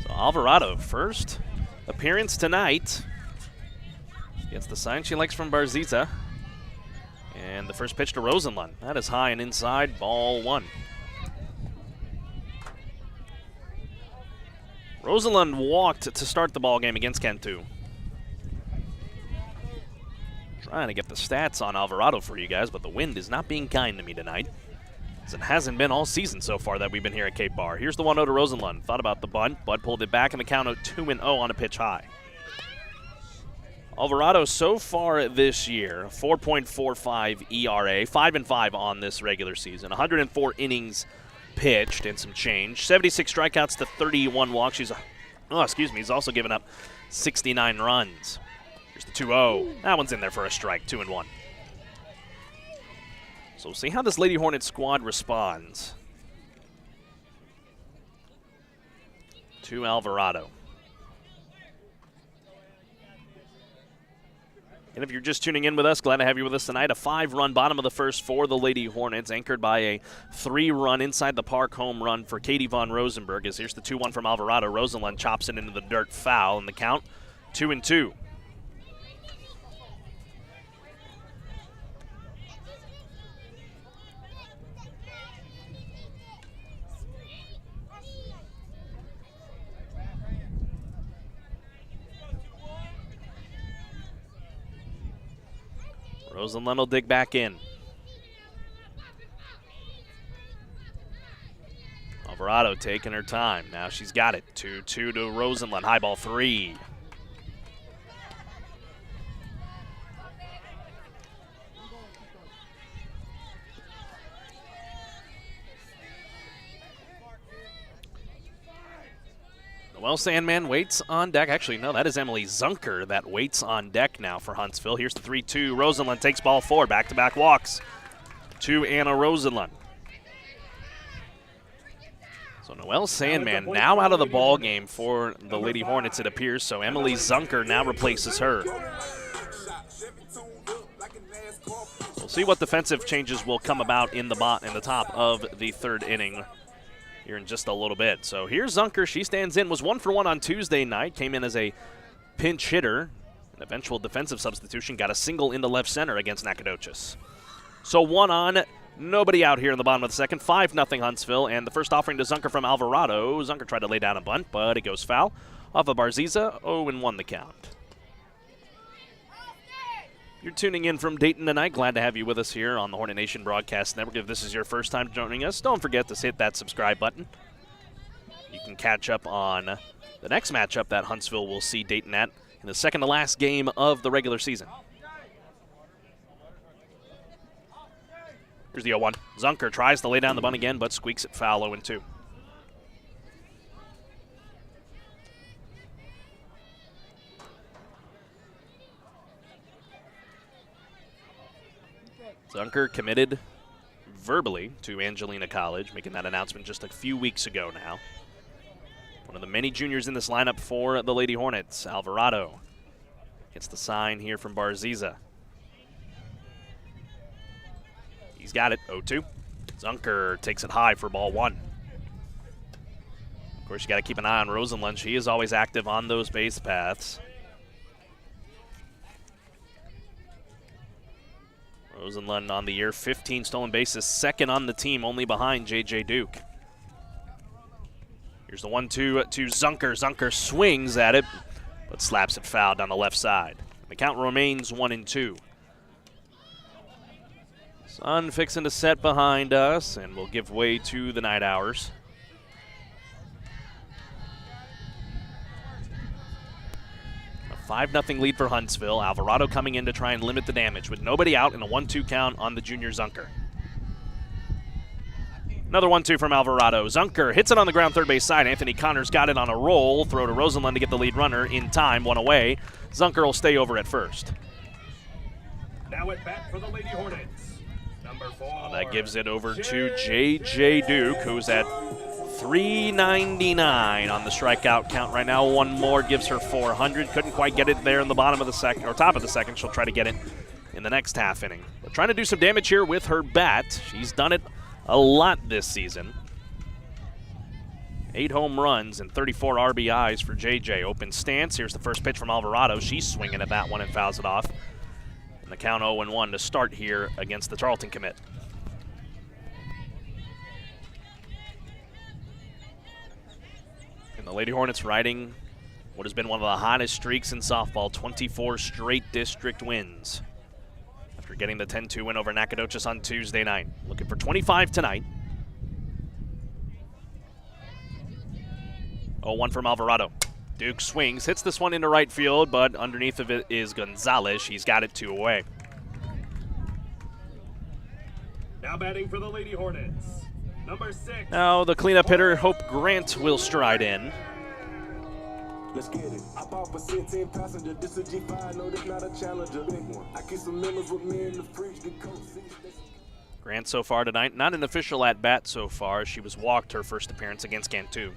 So Alvarado, first appearance tonight. Gets the sign she likes from Barziza. And the first pitch to Rosenlund. That is high and inside, ball 1. Rosenlund walked to start the ball game against Cantu. Trying to get the stats on Alvarado for you guys, but the wind is not being kind to me tonight, as it hasn't been all season so far that we've been here at Cape Bar. Here's the 1-0 to Rosenlund. Thought about the bunt. Bud pulled it back in the count of 2-0 on a pitch high. Alvarado so far this year, 4.45 ERA, 5-5 on this regular season, 104 innings pitched and some change, 76 strikeouts to 31 walks. He's also given up 69 runs. Here's the 2-0. That one's in there for a strike, 2-1. So we'll see how this Lady Hornet squad responds to Alvarado. And if you're just tuning in with us, glad to have you with us tonight. A 5-run bottom of the first for the Lady Hornets, anchored by a 3-run inside the park home run for Katie von Rosenberg. As here's the 2-1 from Alvarado. Rosenlund chops it into the dirt, foul, and the count 2-2. Rosenlund will dig back in. Alvarado taking her time. Now she's got it. 2-2 to Rosenlund. High ball 3. Well, Sandman waits on deck. Actually, no, that is Emily Zunker that waits on deck now for Huntsville. Here's the 3-2. Rosenlund takes ball 4. Back-to-back walks to Anna Rosenlund. So Noelle Sandman now out of the ball game for the Lady Hornets, it appears. So Emily Zunker now replaces her. We'll see what defensive changes will come about in the top of the third inning here in just a little bit. So here's Zunker. She stands in, was 1 for 1 on Tuesday night, came in as a pinch hitter. An eventual defensive substitution, got a single into left center against Nacogdoches. So 1 on, nobody out here in the bottom of the second. 5-0 Huntsville, and the first offering to Zunker from Alvarado. Zunker tried to lay down a bunt, but it goes foul. Off of Barziza, 0-1 the count. You're tuning in from Dayton tonight. Glad to have you with us here on the Hornet Nation Broadcast Network. If this is your first time joining us, don't forget to hit that subscribe button. You can catch up on the next matchup that Huntsville will see Dayton at in the second to last game of the regular season. Here's the 0-1. Zunker tries to lay down the bunt again, but squeaks it foul, 0-2. Zunker committed verbally to Angelina College, making that announcement just a few weeks ago now. One of the many juniors in this lineup for the Lady Hornets. Alvarado gets the sign here from Barziza. He's got it, 0-2. Zunker takes it high for ball 1. Of course, you got to keep an eye on Rosenlund. She is always active on those base paths. Rosenlund on the year, 15 stolen bases, second on the team, only behind J.J. Duke. Here's the 1-2 to Zunker. Zunker swings at it, but slaps it foul down the left side. The count remains 1-2. Sun fixing to set behind us, and we'll give way to the night hours. A 5-0 lead for Huntsville. Alvarado coming in to try and limit the damage with nobody out and a 1-2 count on the junior Zunker. Another 1-2 from Alvarado. Zunker hits it on the ground third base side. Anthony Connors got it on a roll. Throw to Rosenlund to get the lead runner in time. 1 away. Zunker will stay over at first. Now at bat for the Lady Hornets, number 4. That gives it over to J.J. Duke, who's at 399 on the strikeout count right now. One more gives her 400. Couldn't quite get it there in the bottom of the second, or top of the second. She'll try to get it in the next half inning. But trying to do some damage here with her bat. She's done it a lot this season. 8 home runs and 34 RBIs for JJ. Open stance. Here's the first pitch from Alvarado. She's swinging at that one and fouls it off. And the count 0-1 to start here against the Tarleton commit. And the Lady Hornets riding what has been one of the hottest streaks in softball, 24 straight district wins. After getting the 10-2 win over Nacogdoches on Tuesday night. Looking for 25 tonight. 0-1 from Alvarado. Duke swings, hits this one into right field, but underneath of it is Gonzalez. He's got it 2 away. Now batting for the Lady Hornets, number 6. Now the cleanup hitter, Hope Grant, will stride in. Let's get it. I bought for 16 passenger. This a G5, no, this not a challenger. Big one. I keep some members with me in the fridge. Grant so far tonight, not an official at bat so far. She was walked her first appearance against Cantu.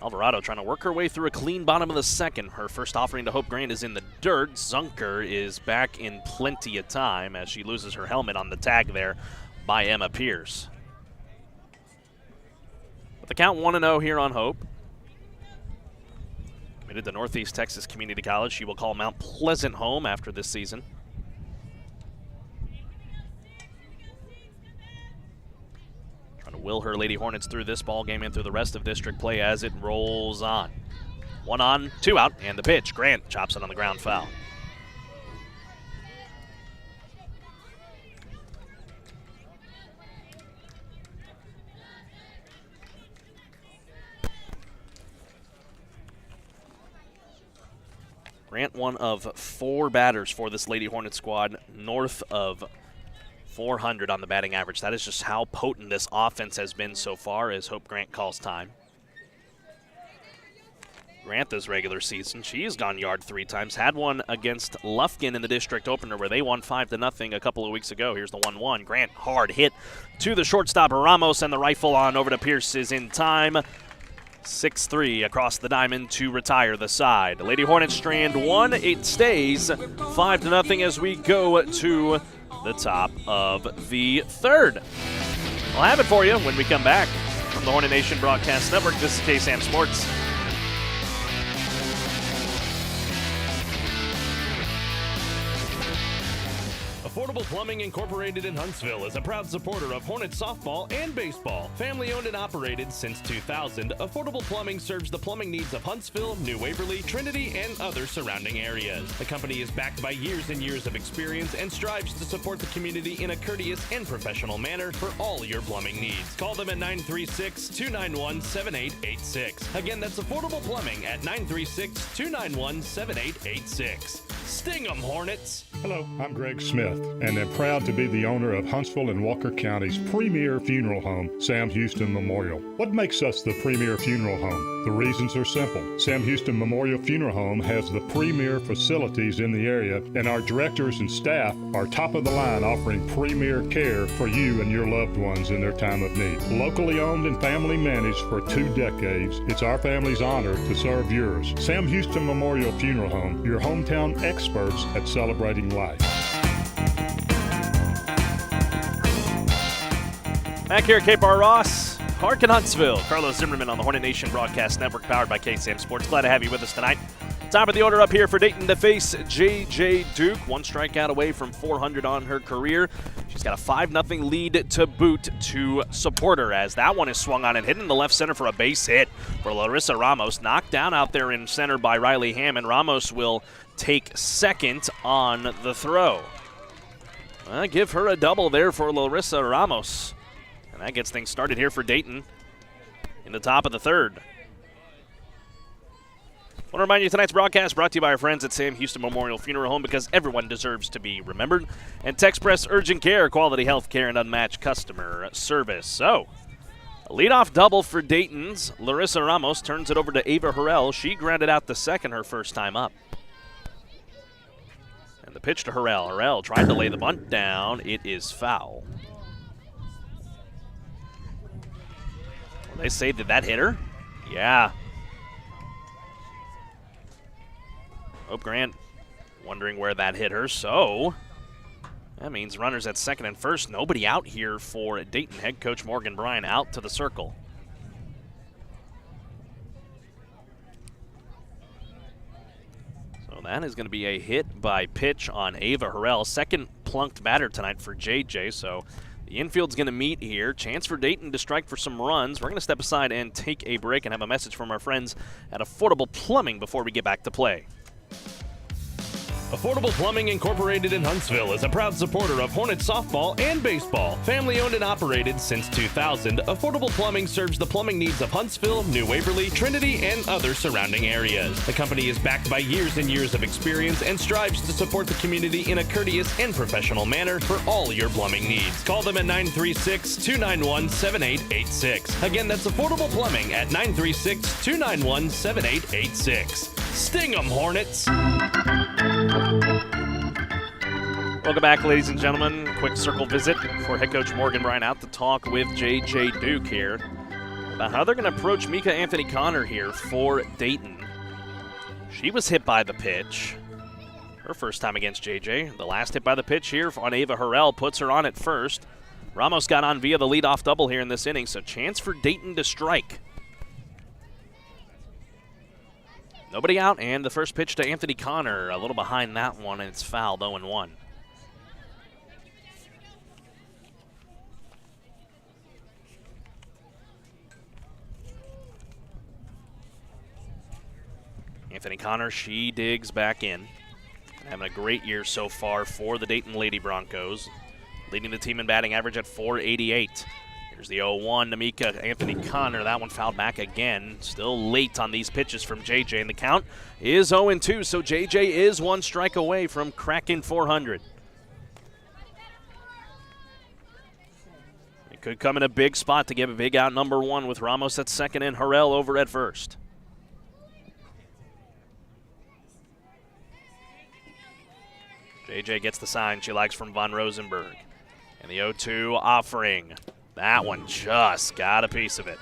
Alvarado trying to work her way through a clean bottom of the second. Her first offering to Hope Grant is in the dirt. Zunker is back in plenty of time as she loses her helmet on the tag there by Emma Pierce. With the count 1-0 here on Hope. Committed to Northeast Texas Community College. She will call Mount Pleasant home after this season. Trying to will her Lady Hornets through this ball game and through the rest of district play as it rolls on. 1 on, 2 out, and the pitch. Grant chops it on the ground foul. Grant, one of 4 batters for this Lady Hornet squad, north of 400 on the batting average. That is just how potent this offense has been so far as Hope Grant calls time. Grant this regular season, she's gone yard 3 times. Had one against Lufkin in the district opener where they won 5-0 a couple of weeks ago. Here's the 1-1. Grant hard hit to the shortstop Ramos, and the rifle on over to Pierce is in time. 6-3 across the diamond to retire the side. Lady Hornets strand 1. It stays 5-0 as we go to the top of the 3rd. I'll have it for you when we come back from the Hornet Nation Broadcast Network. This is KSAM Sports. Affordable Plumbing Incorporated in Huntsville is a proud supporter of Hornets softball and baseball. Family owned and operated since 2000, Affordable Plumbing serves the plumbing needs of Huntsville, New Waverly, Trinity, and other surrounding areas. The company is backed by years and years of experience and strives to support the community in a courteous and professional manner for all your plumbing needs. Call them at 936-291-7886. Again, that's Affordable Plumbing at 936-291-7886. Sting 'em, Hornets! Hello, I'm Greg Smith, and I'm proud to be the owner of Huntsville and Walker County's premier funeral home, Sam Houston Memorial. What makes us the premier funeral home? The reasons are simple. Sam Houston Memorial Funeral Home has the premier facilities in the area, and our directors and staff are top of the line, offering premier care for you and your loved ones in their time of need. Locally owned and family managed for 2 decades, it's our family's honor to serve yours. Sam Houston Memorial Funeral Home, your hometown experts at celebrating life. Back here at Cape R. Ross, Park in Huntsville. Carlos Zimmermann on the Hornet Nation Broadcast Network, powered by KSAM Sports. Glad to have you with us tonight. Top of the order up here for Dayton to face J.J. Duke. 1 strikeout away from 400 on her career. She's got a 5-0 lead to boot to support her as that one is swung on and hit in the left center for a base hit for Larissa Ramos. Knocked down out there in center by Riley Hammond. Ramos will take second on the throw. Give her a double there for Larissa Ramos. And that gets things started here for Dayton in the top of the 3rd. I want to remind you tonight's broadcast brought to you by our friends at Sam Houston Memorial Funeral Home, because everyone deserves to be remembered. And Texpress Urgent Care, quality health care and unmatched customer service. So, a leadoff double for Dayton's Larissa Ramos turns it over to Ava Harrell. She grounded out the second her first time up. And the pitch to Harrell. Harrell tried to lay the bunt down. It is foul. Well, they say, did that hit her? Yeah. Hope Grant wondering where that hit her. So that means runners at second and first. Nobody out here for Dayton. Head coach Morgan Bryan out to the circle. So that is going to be a hit by pitch on Ava Harrell. Second plunked batter tonight for JJ. So the infield's going to meet here. Chance for Dayton to strike for some runs. We're going to step aside and take a break and have a message from our friends at Affordable Plumbing before we get back to play. Affordable Plumbing Incorporated in Huntsville is a proud supporter of Hornets softball and baseball. Family owned and operated since 2000, Affordable Plumbing serves the plumbing needs of Huntsville, New Waverly, Trinity, and other surrounding areas. The company is backed by years and years of experience and strives to support the community in a courteous and professional manner for all your plumbing needs. Call them at 936-291-7886. Again, that's Affordable Plumbing at 936-291-7886. Sting 'em, Hornets! Welcome back, ladies and gentlemen. Quick circle visit for head coach Morgan Bryan out to talk with J.J. Duke here about how they're going to approach Mika Anthony Connor here for Dayton. She was hit by the pitch her first time against J.J. The last hit by the pitch here on Ava Harrell puts her on at first. Ramos got on via the leadoff double here in this inning, so chance for Dayton to strike. Nobody out, and the first pitch to Anthony Connor, a little behind that one, and it's fouled, 0-1. Anthony Connor, she digs back in. Having a great year so far for the Dayton Lady Broncos, leading the team in batting average at .488. Here's the 0-1 to Mika Anthony Connor. That one fouled back again. Still late on these pitches from JJ, and the count is 0-2, so JJ is one strike away from cracking 400. It could come in a big spot to give a big out number 1 with Ramos at second and Harrell over at first. JJ gets the sign she likes from Von Rosenberg. And the 0-2 offering. That one just got a piece of it.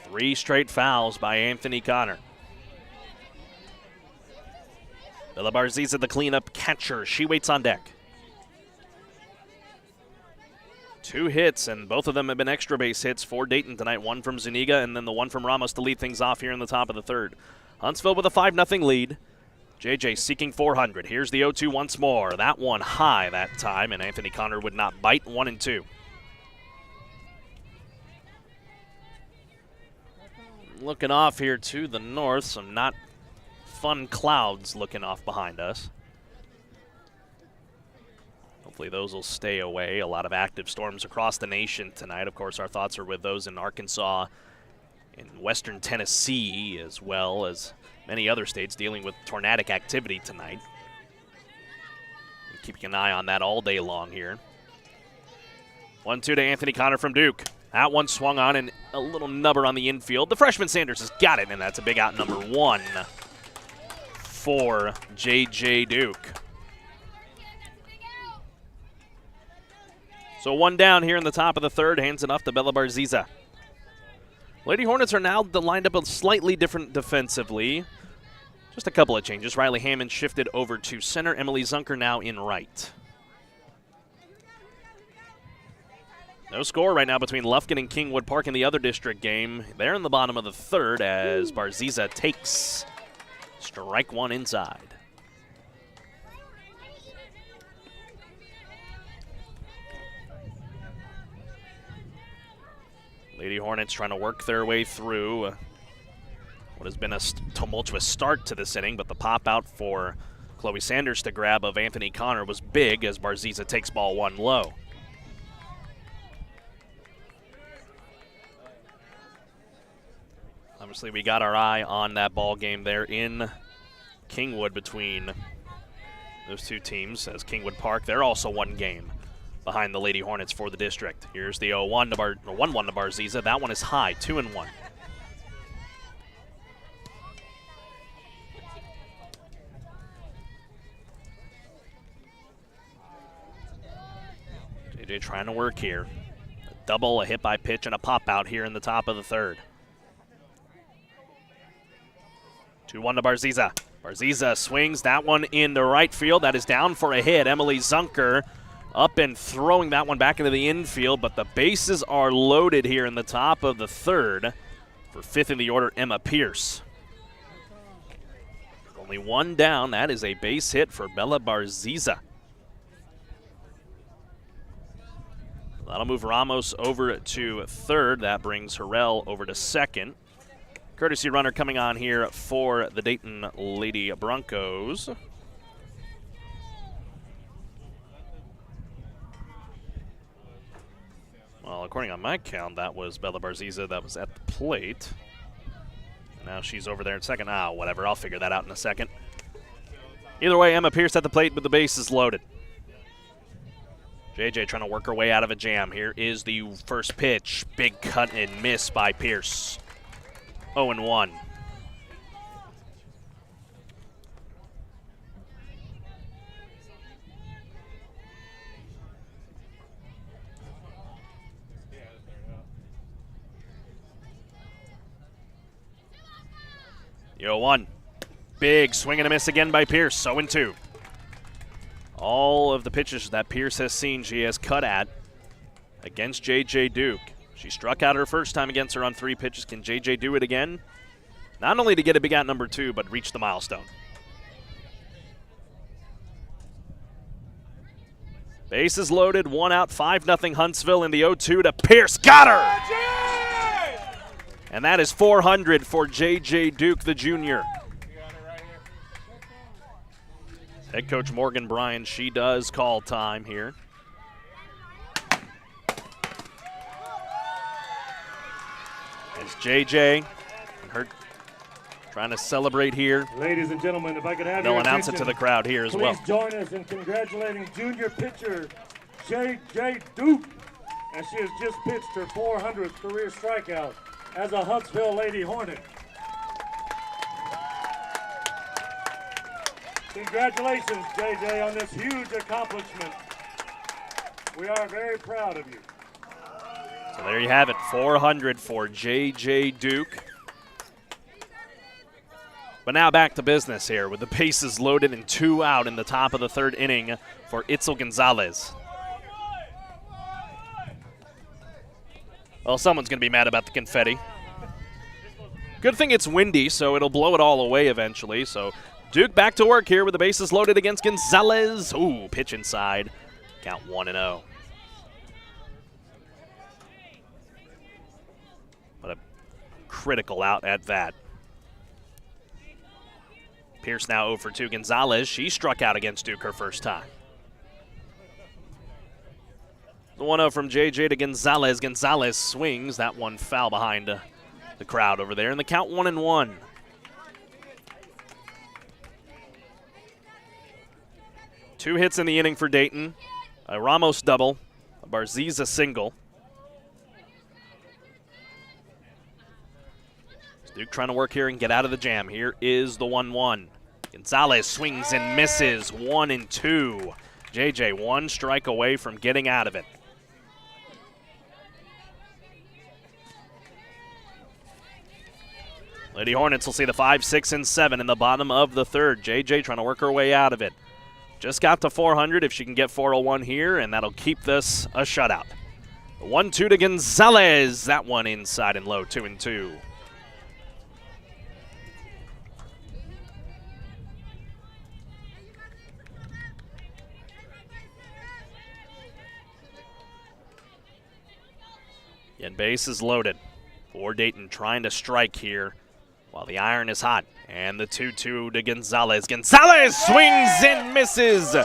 3 straight fouls by Anthony Connor. Bella Barziza, the cleanup catcher. She waits on deck. 2 hits, and both of them have been extra base hits for Dayton tonight. One from Zuniga, and then the one from Ramos to lead things off here in the top of the third. Huntsville with a 5-0 lead. JJ seeking 400. Here's the 0-2 once more. That one high that time, and Anthony Connor would not bite. 1-2. Looking off here to the north, some not fun clouds looking off behind us. Hopefully those will stay away. A lot of active storms across the nation tonight. Of course, our thoughts are with those in Arkansas, in western Tennessee, as well as many other states dealing with tornadic activity tonight. Keeping an eye on that all day long here. 1-2 to Anthony Connor from Duke. That one swung on and a little nubber on the infield. The freshman Sanders has got it, and that's a big out number 1 for J.J. Duke. So 1 down here in the top of the third, hands it off to Bella Barziza. Lady Hornets are now lined up slightly different defensively. Just a couple of changes. Riley Hammond shifted over to center. Emily Zunker now in right. No score right now between Lufkin and Kingwood Park in the other district game. They're in the bottom of the third as Barziza takes strike 1 inside. Lady Hornets trying to work their way through what has been a tumultuous start to this inning, but the pop out for Chloe Sanders to grab of Anthony Connor was big as Barziza takes ball 1 low. Obviously, we got our eye on that ball game there in Kingwood between those two teams, as Kingwood Park, they're also 1 game behind the Lady Hornets for the district. Here's the 1-1 to Barziza. That one is high, 2-1. JJ trying to work here. A double, a hit by pitch, and a pop out here in the top of the third. 2-1 to Barziza. Barziza swings that one into right field. That is down for a hit. Emily Zunker up and throwing that one back into the infield, but the bases are loaded here in the top of the third. For 5th in the order, Emma Pierce. Only 1 down. That is a base hit for Bella Barziza. That'll move Ramos over to third. That brings Harrell over to second. Courtesy runner coming on here for the Dayton Lady Broncos. Well, according on my count, that was Bella Barziza that was at the plate. Now she's over there at second. Whatever. I'll figure that out in a second. Either way, Emma Pierce at the plate, but the base is loaded. JJ trying to work her way out of a jam. Here is the first pitch. Big cut and miss by Pierce. 0-1. The 0-1. Big swing and a miss again by Pierce. 0-2. All of the pitches that Pierce has seen, she has cut at against J.J. Duke. She struck out her first time against her on 3 pitches. Can J.J. do it again? Not only to get a big out number 2, but reach the milestone. Bases loaded, 1 out, 5-0 Huntsville in the 0-2 to Pierce. Got her! And that is 400 for J.J. Duke, the junior. Head coach Morgan Bryan, she does call time here. JJ and her trying to celebrate here. Ladies and gentlemen, if I could have They'll your announce it attention, to the crowd here as well. please join us in congratulating junior pitcher J.J. Duke, as she has just pitched her 400th career strikeout as a Huntsville Lady Hornet. Congratulations, JJ, on this huge accomplishment. We are very proud of you. So there you have it, 400 for J.J. Duke. But now back to business here with the bases loaded and 2 out in the top of the 3rd inning for Itzel Gonzalez. Well, someone's going to be mad about the confetti. Good thing it's windy, so it'll blow it all away eventually. So Duke back to work here with the bases loaded against Gonzalez. Ooh, pitch inside. Count 1-0. What a critical out at that. Pierce now 0 for 2. Gonzalez, she struck out against Duke her first time. The 1-0 from JJ to Gonzalez. Gonzalez swings. That one foul behind the crowd over there. And the count 1-1. Two hits in the inning for Dayton. A Ramos double, a Barziza single. Duke trying to work here and get out of the jam. Here is the 1-1. Gonzalez swings and misses. 1-2. JJ 1 strike away from getting out of it. Lady Hornets will see the 5, 6, and 7 in the bottom of the 3rd. JJ trying to work her way out of it. Just got to 400 if she can get 401 here, and that'll keep this a shutout. 1-2 to Gonzalez. That one inside and low, 2-2. And base is loaded for Dayton, trying to strike here while the iron is hot. And the 2-2 to Gonzalez. Gonzalez swings and misses.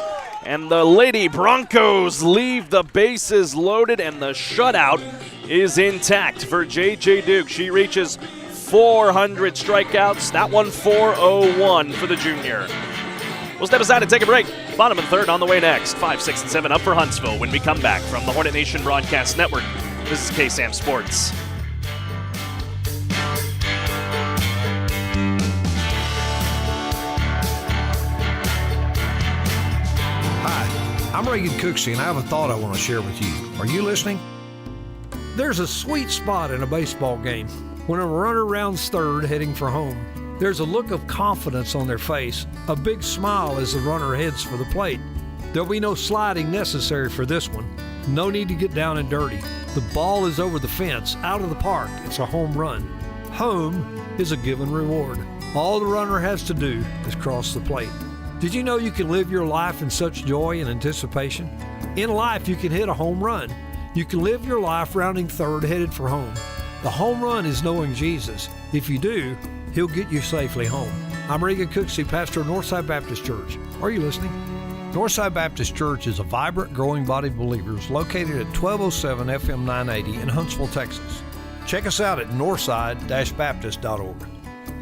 And the Lady Broncos leave the bases loaded, and the shutout is intact for J.J. Duke. She reaches 400 strikeouts. That one 401 for the junior. We'll step aside and take a break. Bottom of the 3rd on the way next. 5, 6, and 7 up for Huntsville when we come back from the Hornet Nation Broadcast Network. This is KSAM Sports. I'm Reagan Cooksey, and I have a thought I want to share with you. Are you listening? There's a sweet spot in a baseball game when a runner rounds 3rd heading for home. There's a look of confidence on their face, a big smile as the runner heads for the plate. There'll be no sliding necessary for this one. No need to get down and dirty. The ball is over the fence, out of the park. It's a home run. Home is a given reward. All the runner has to do is cross the plate. Did you know you can live your life in such joy and anticipation? In life, you can hit a home run. You can live your life rounding 3rd headed for home. The home run is knowing Jesus. If you do, He'll get you safely home. I'm Reagan Cooksey, pastor of Northside Baptist Church. Are you listening? Northside Baptist Church is a vibrant, growing body of believers located at 1207 FM 980 in Huntsville, Texas. Check us out at northside-baptist.org.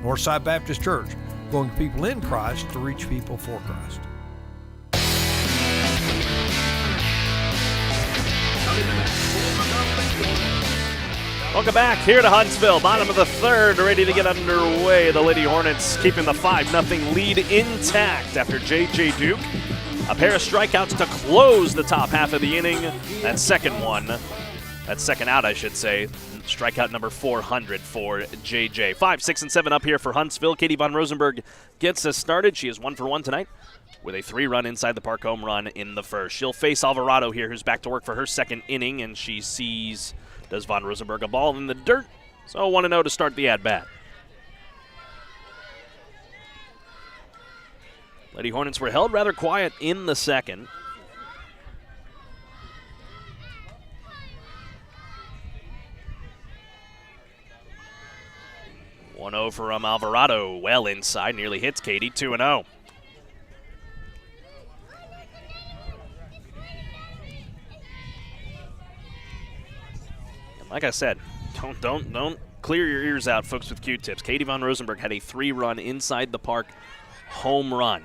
Northside Baptist Church, going people in Christ to reach people for Christ. Welcome back here to Huntsville. Bottom of the 3rd, ready to get underway. The Lady Hornets keeping the 5-0 lead intact after J.J. Duke. A pair of strikeouts to close the top half of the inning. That second out, I should say. Strikeout number 400 for J.J. 5, 6, and 7 up here for Huntsville. Katie Von Rosenberg gets us started. She is 1 for 1 tonight with a 3-run inside the park home run in the first. She'll face Alvarado here, who's back to work for her second inning, and she sees, does Von Rosenberg, a ball in the dirt. So 1-0 to start the at-bat. Lady Hornets were held rather quiet in the second. One-0 from Alvarado, well inside, nearly hits Katie, 2-0. Like I said, don't clear your ears out, folks, with Q-tips. Katie von Rosenberg had a 3-run inside the park home run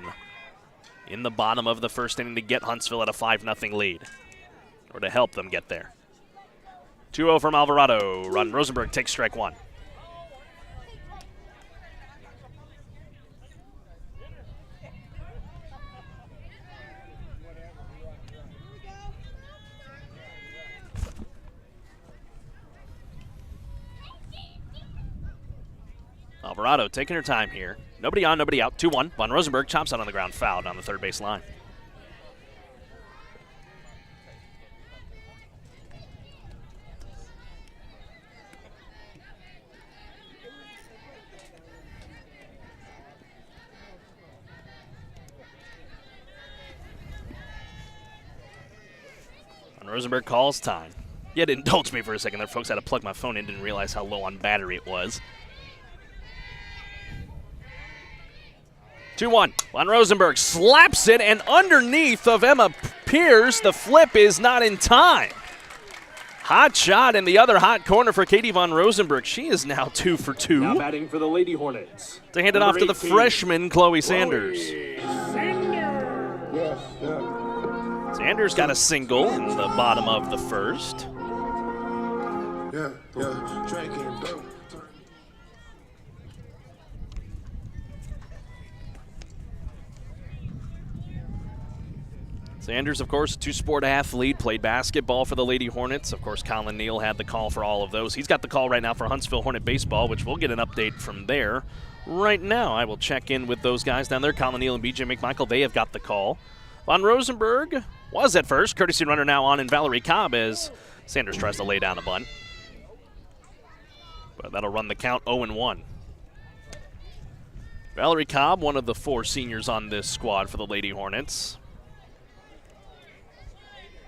in the bottom of the first inning to get Huntsville at a 5-0 lead, or to help them get there. 2-0 from Alvarado. Von Rosenberg takes strike one. Alvarado taking her time here. Nobody on, nobody out. 2-1. Von Rosenberg chops out on the ground, fouled on the third base line. Von Rosenberg calls time. You had to indulge me for a second there, folks. I had to plug my phone in, didn't realize how low on battery it was. 2-1. Von Rosenberg slaps it, and underneath of Emma Pierce, the flip is not in time. Hot shot in the other hot corner for Katie von Rosenberg. She is now 2 for 2. Now batting for the Lady Hornets. To hand it off to the freshman, Chloe Sanders. Sanders got a single in the bottom of the first. Sanders, of course, two-sport athlete, played basketball for the Lady Hornets. Of course, Colin Neal had the call for all of those. He's got the call right now for Huntsville Hornet Baseball, which we'll get an update from there. Right now, I will check in with those guys down there. Colin Neal and BJ McMichael, they have got the call. Von Rosenberg was at first. Courtesy runner now on in Valerie Cobb as Sanders tries to lay down a bunt. But that'll run the count 0-1. Valerie Cobb, one of the 4 seniors on this squad for the Lady Hornets,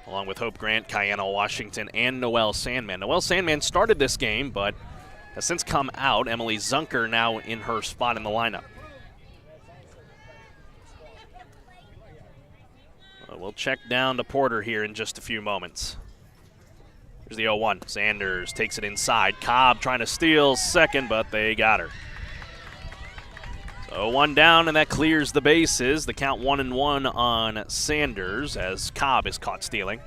along with Hope Grant, Kiana Washington, and Noelle Sandman. Noelle Sandman started this game, but has since come out. Emily Zunker now in her spot in the lineup. We'll check down to Porter here in just a few moments. Here's the 0-1. Sanders takes it inside. Cobb trying to steal second, but they got her. So 1 down, and that clears the bases. The count 1-1 on Sanders as Cobb is caught stealing.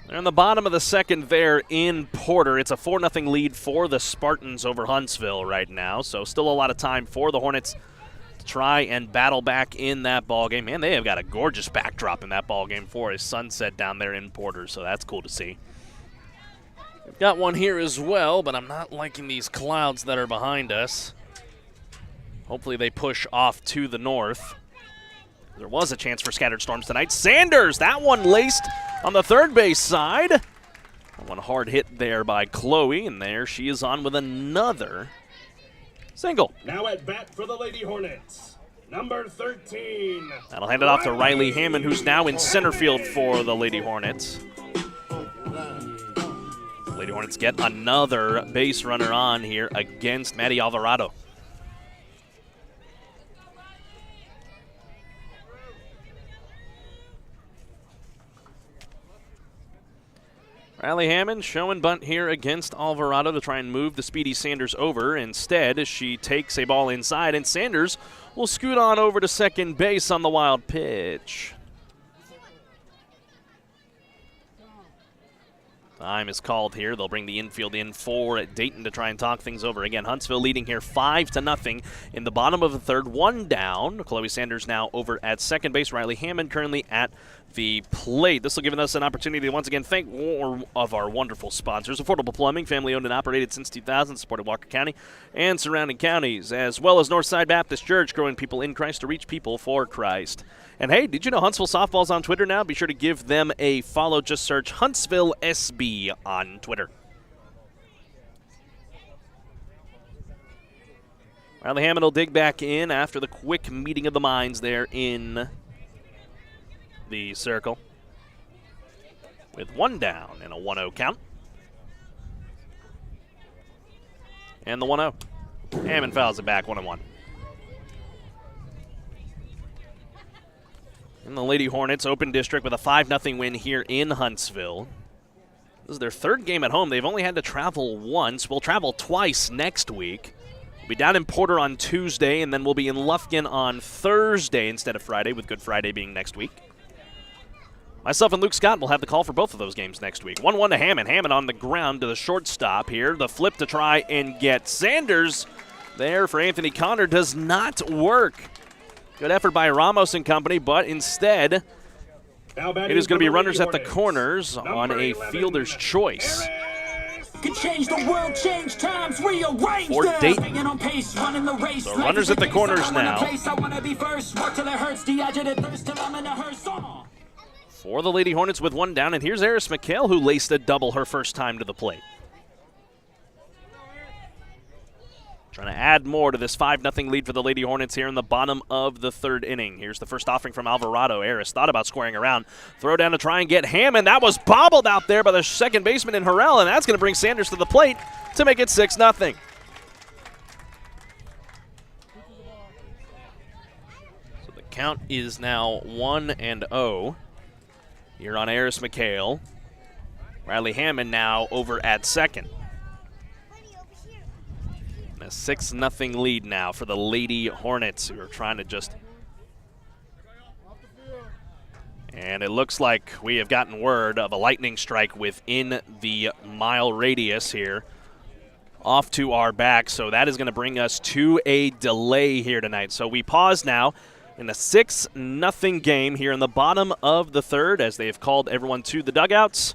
They're in the bottom of the second there in Porter. It's a 4-0 lead for the Spartans over Huntsville right now, so still a lot of time for the Hornets to try and battle back in that ballgame. Man, they have got a gorgeous backdrop in that ballgame for a sunset down there in Porter, so that's cool to see. We've got one here as well, but I'm not liking these clouds that are behind us. Hopefully they push off to the north. There was a chance for scattered storms tonight. Sanders, that one laced on the third base side. One hard hit there by Chloe, and there she is on with another single. Now at bat for the Lady Hornets, number 13. That'll hand it off to Riley Hammond, who's now in center field for the Lady Hornets. Lady Hornets get another base runner on here against Maddie Alvarado. Riley Hammond showing bunt here against Alvarado to try and move the speedy Sanders over. Instead, she takes a ball inside, and Sanders will scoot on over to second base on the wild pitch. Time is called here. They'll bring the infield in for Dayton to try and talk things over. Again, Huntsville leading here 5-0 in the bottom of the third. 1 down. Chloe Sanders now over at second base. Riley Hammond currently at the plate. This will give us an opportunity to once again thank one of our wonderful sponsors. Affordable Plumbing, family owned and operated since 2000, supported Walker County and surrounding counties, as well as Northside Baptist Church, growing people in Christ to reach people for Christ. And hey, did you know Huntsville Softball's on Twitter now? Be sure to give them a follow. Just search Huntsville SB on Twitter. Riley Hammond will dig back in after the quick meeting of the minds there in the circle. With 1 down and a 1-0 count. And the 1-0. Hammond fouls it back 1-1. And the Lady Hornets open district with a 5-0 win here in Huntsville. This is their third game at home. They've only had to travel once. We'll travel twice next week. We'll be down in Porter on Tuesday, and then we'll be in Lufkin on Thursday instead of Friday, with Good Friday being next week. Myself and Luke Scott will have the call for both of those games next week. 1-1 to Hammond. Hammond on the ground to the shortstop here. The flip to try and get Sanders there for Anthony Connor does not work. Good effort by Ramos and company, but instead it is going to be runners at the corners on a fielder's choice. Could change the world, change times, rearrange for Dayton. The So runners at the corners now. For the Lady Hornets with one down, and here's Eris McHale, who laced a double her first time to the plate. Trying to add more to this 5-0 lead for the Lady Hornets here in the bottom of the third inning. Here's the first offering from Alvarado. Eris thought about squaring around. Throw down to try and get Hammond. That was bobbled out there by the second baseman in Harrell, and that's going to bring Sanders to the plate to make it 6-0. So the count is now 1-0 here on Eris McHale. Riley Hammond now over at second. A 6-0 lead now for the Lady Hornets, who are trying to just... And it looks like we have gotten word of a lightning strike within the mile radius here off to our back, so that is going to bring us to a delay here tonight. So we pause now in a 6-0 game here in the bottom of the third, as they have called everyone to the dugouts.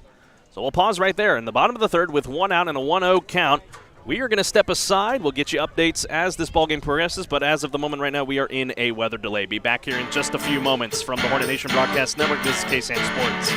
So we'll pause right there in the bottom of the third with one out and a 1-0 count. We are going to step aside. We'll get you updates as this ballgame progresses, but as of the moment right now, we are in a weather delay. Be back here in just a few moments from the Hornet Nation Broadcast Network. This is KSAM Sports.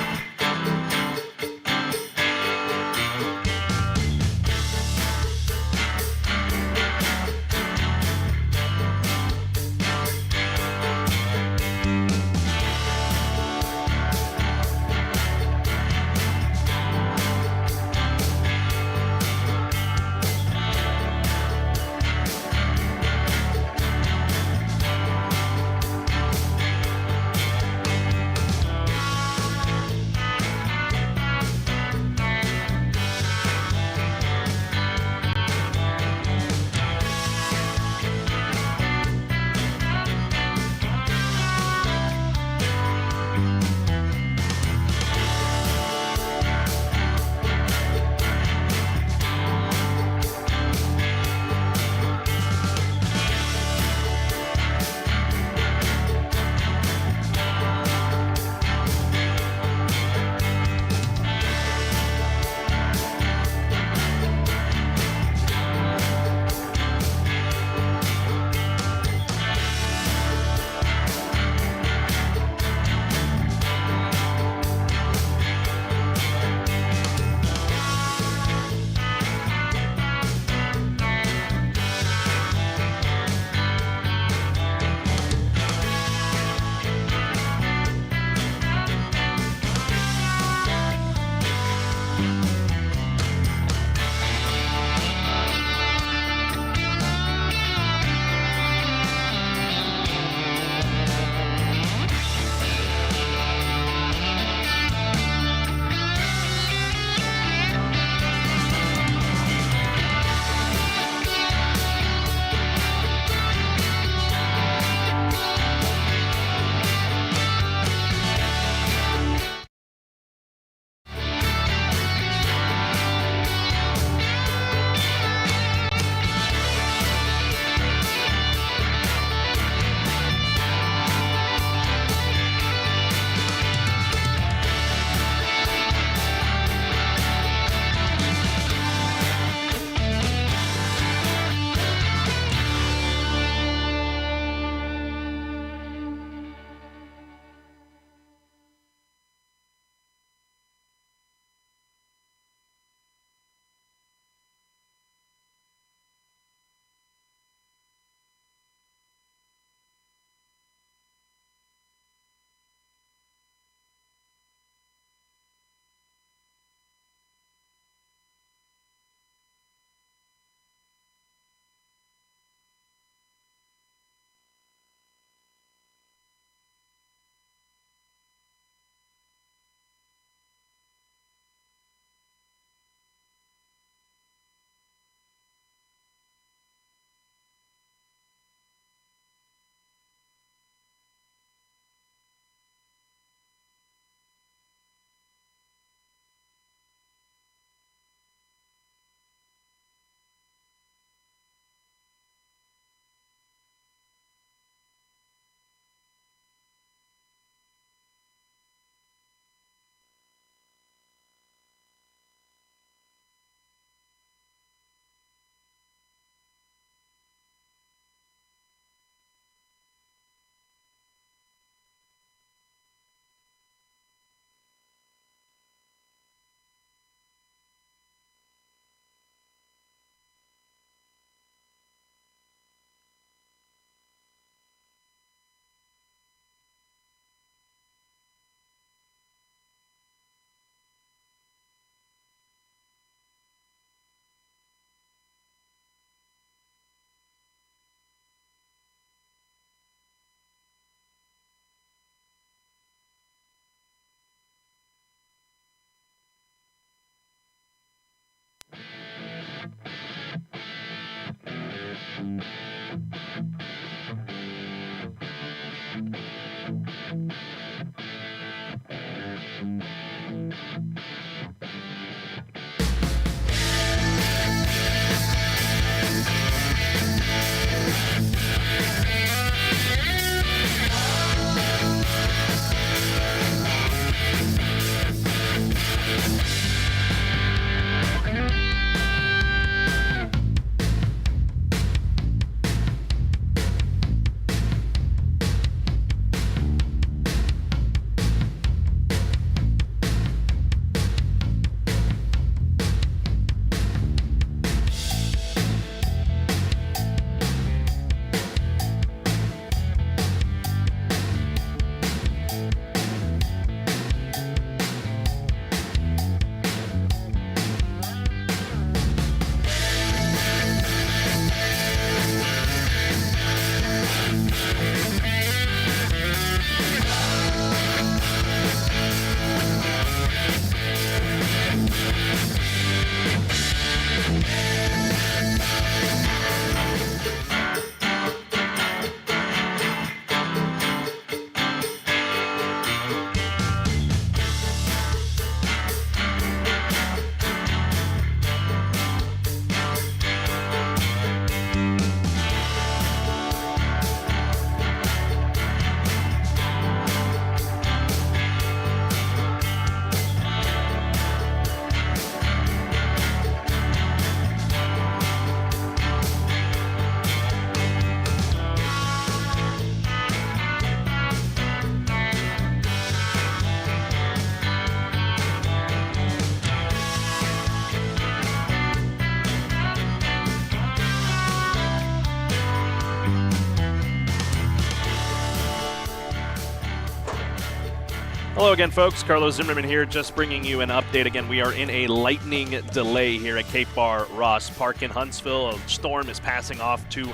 Hello again, folks. Carlos Zimmermann here, just bringing you an update. Again, we are in a lightning delay here at Cape Bar Ross Park in Huntsville. A storm is passing off to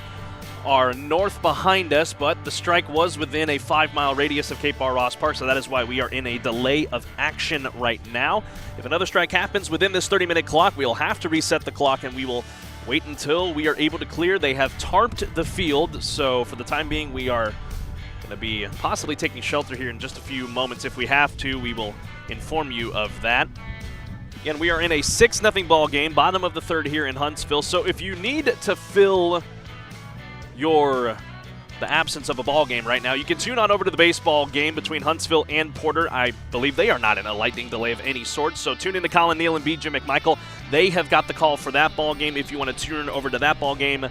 our north behind us, but the strike was within a 5-mile radius of Cape Bar Ross Park, so that is why we are in a delay of action right now. If another strike happens within this 30-minute clock, we'll have to reset the clock, and we will wait until we are able to clear. They have tarped the field, so for the time being, we are going to be possibly taking shelter here in just a few moments. If we have to, we will inform you of that. Again, we are in a 6-0 ball game, bottom of the third here in Huntsville. So if you need to fill the absence of a ball game right now, you can tune on over to the baseball game between Huntsville and Porter. I believe they are not in a lightning delay of any sort, so tune in to Colin Neal and B.J. McMichael. They have got the call for that ball game. If you want to tune over to that ball game,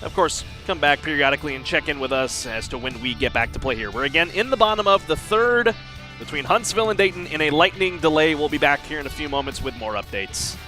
of course, come back periodically and check in with us as to when we get back to play here. We're again in the bottom of the third between Huntsville and Dayton in a lightning delay. We'll be back here in a few moments with more updates.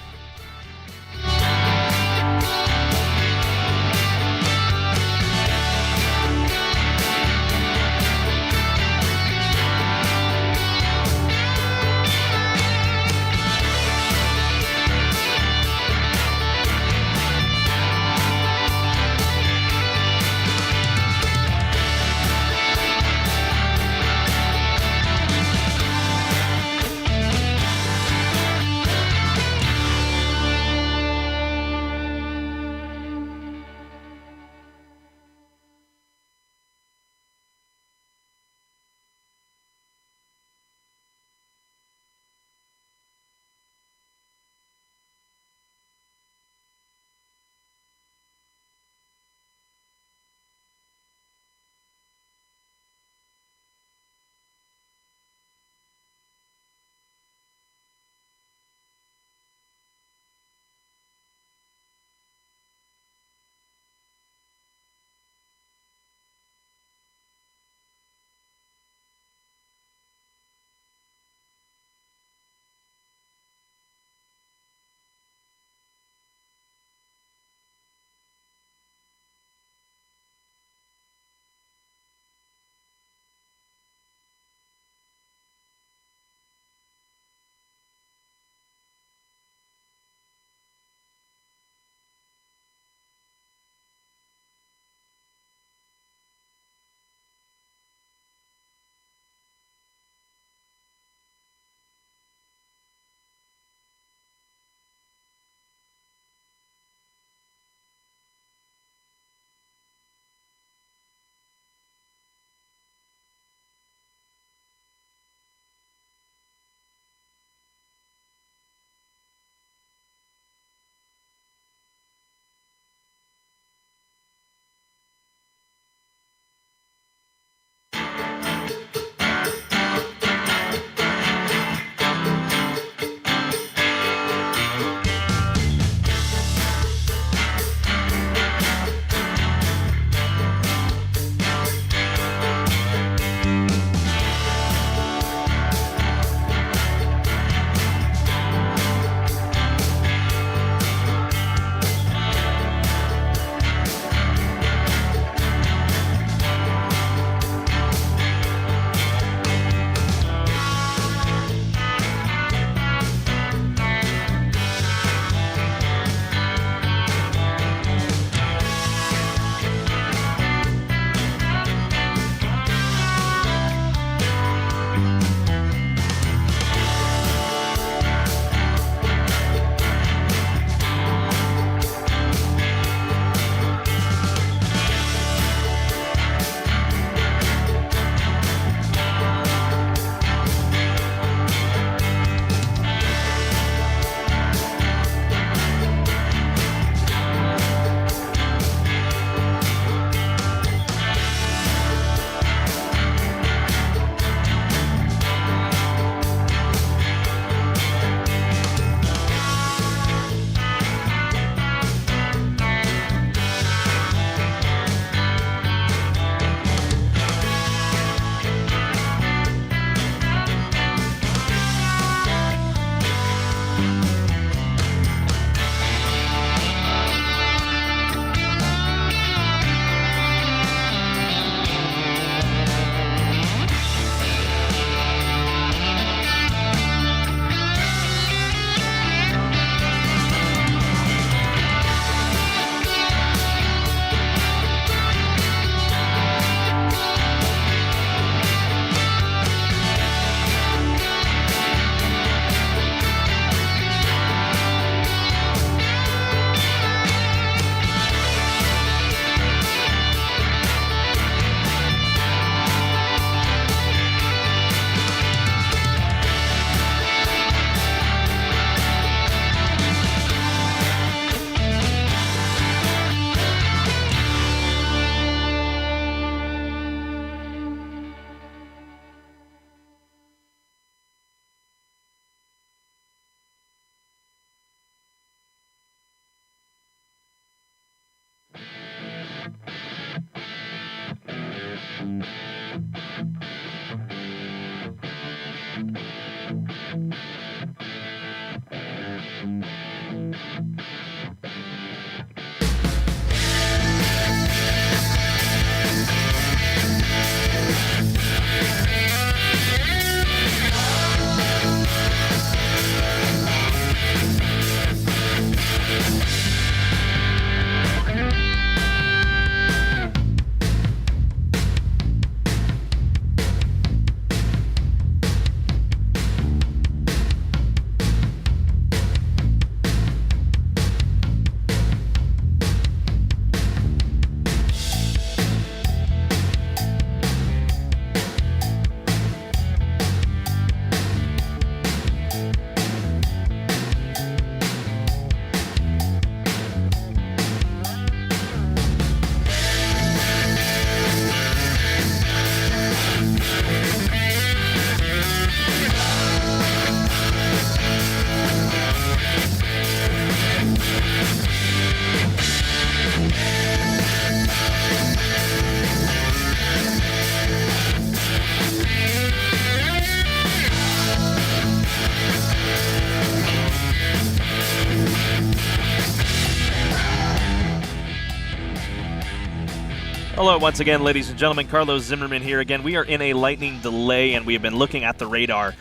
Hello once again, ladies and gentlemen. Carlos Zimmermann here again. We are in a lightning delay, and we have been looking at the radar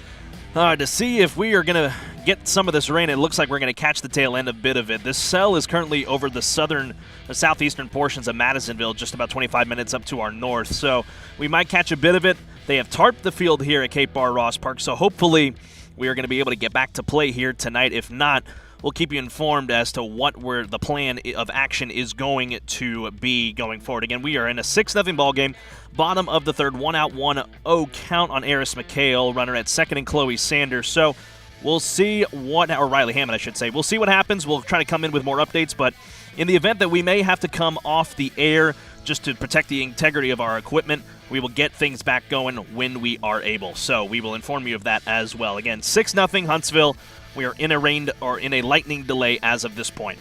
to see if we are going to get some of this rain. It looks like we're going to catch the tail end of a bit of it. This cell is currently over the southeastern portions of Madisonville, just about 25 minutes up to our north. So we might catch a bit of it. They have tarped the field here at Cape Bar Ross Park, so hopefully we are going to be able to get back to play here tonight. If not, we'll keep you informed as to what the plan of action is going to be going forward. Again, we are in a 6-0 ball game. Bottom of the third, 1-out, 1-0 count on Eris McHale, runner at second, and Chloe Sanders. So we'll see or Riley Hammond, I should say. We'll see what happens. We'll try to come in with more updates, but in the event that we may have to come off the air just to protect the integrity of our equipment, we will get things back going when we are able. So we will inform you of that as well. Again, 6-0 Huntsville. We are in a lightning delay as of this point.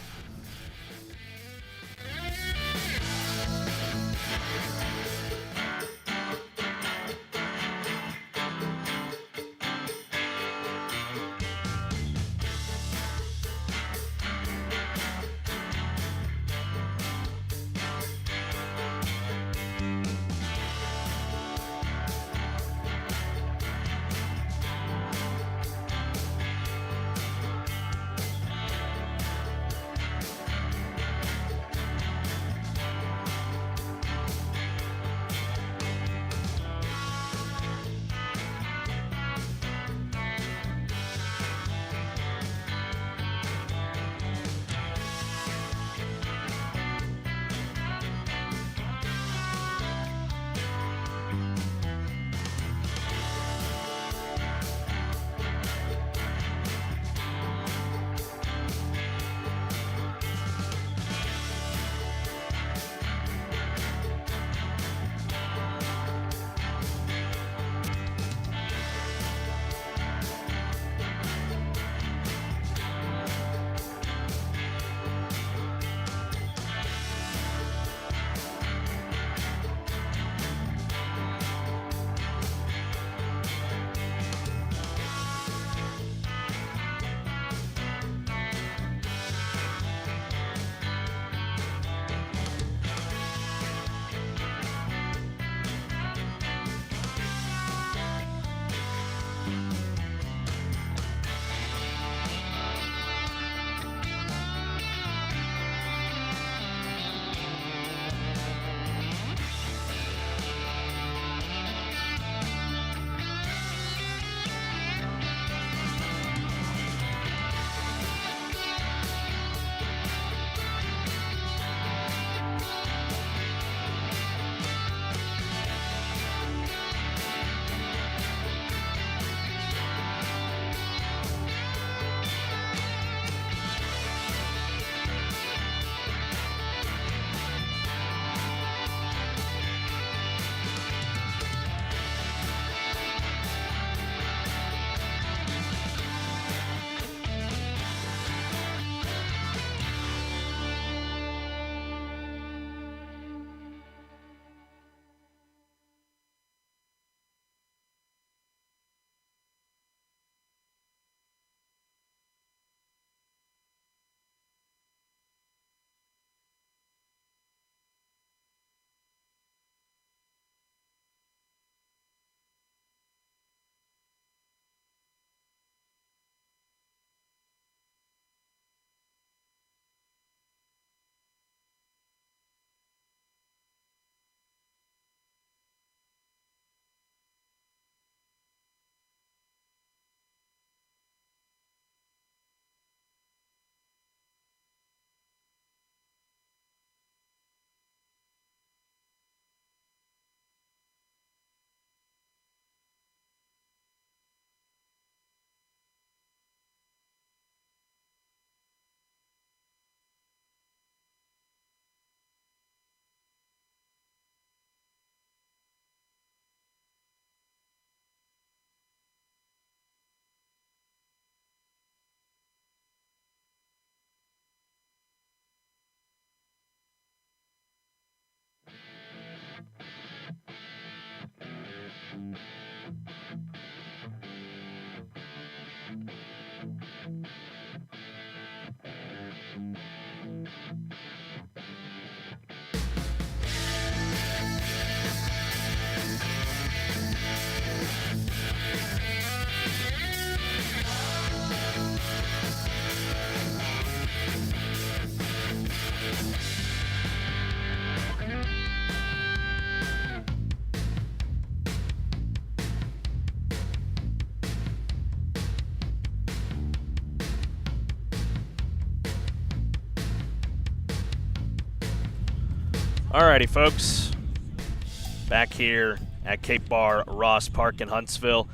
Alrighty, folks. Back here at Cape Bar Ross Park in Huntsville.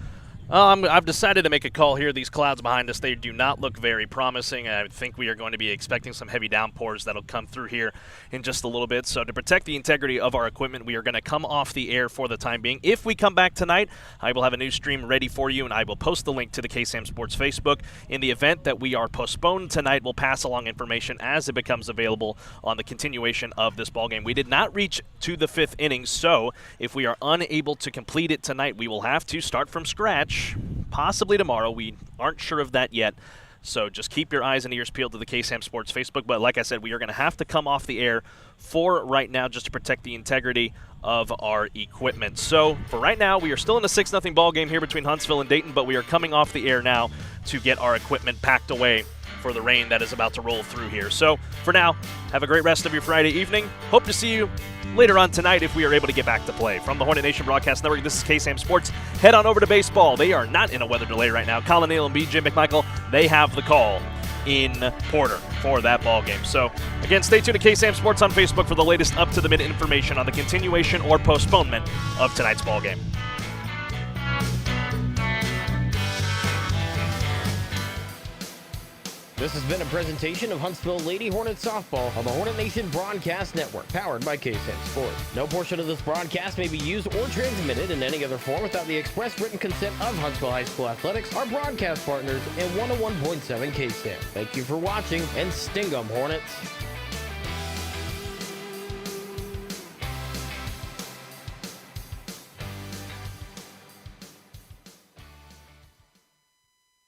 I've decided to make a call here. These clouds behind us, they do not look very promising. I think we are going to be expecting some heavy downpours that'll come through here in just a little bit. So to protect the integrity of our equipment, we are going to come off the air for the time being. If we come back tonight, I will have a new stream ready for you, and I will post the link to the KSAM Sports Facebook. In the event that we are postponed tonight, we'll pass along information as it becomes available on the continuation of this ballgame. We did not reach to the 5th inning, so if we are unable to complete it tonight, we will have to start from scratch. Possibly tomorrow. We aren't sure of that yet. So just keep your eyes and ears peeled to the KSAM Sports Facebook. But like I said, we are going to have to come off the air for right now just to protect the integrity of our equipment. So for right now, we are still in a 6-0 ball game here between Huntsville and Dayton, but we are coming off the air now to get our equipment packed away for the rain that is about to roll through here. So for now, have a great rest of your Friday evening. Hope to see you later on tonight if we are able to get back to play. From the Hornet Nation Broadcast Network, this is KSAM Sports. Head on over to baseball. They are not in a weather delay right now. Colin Neal and BJ McMichael, they have the call in Porter for that ball game. So again, stay tuned to KSAM Sports on Facebook for the latest up-to-the-minute information on the continuation or postponement of tonight's ball game. This has been a presentation of Huntsville Lady Hornet Softball on the Hornet Nation Broadcast Network, powered by KSAM Sports. No portion of this broadcast may be used or transmitted in any other form without the express written consent of Huntsville High School Athletics, our broadcast partners, and 101.7 KSAM. Thank you for watching, and sting 'em, Hornets.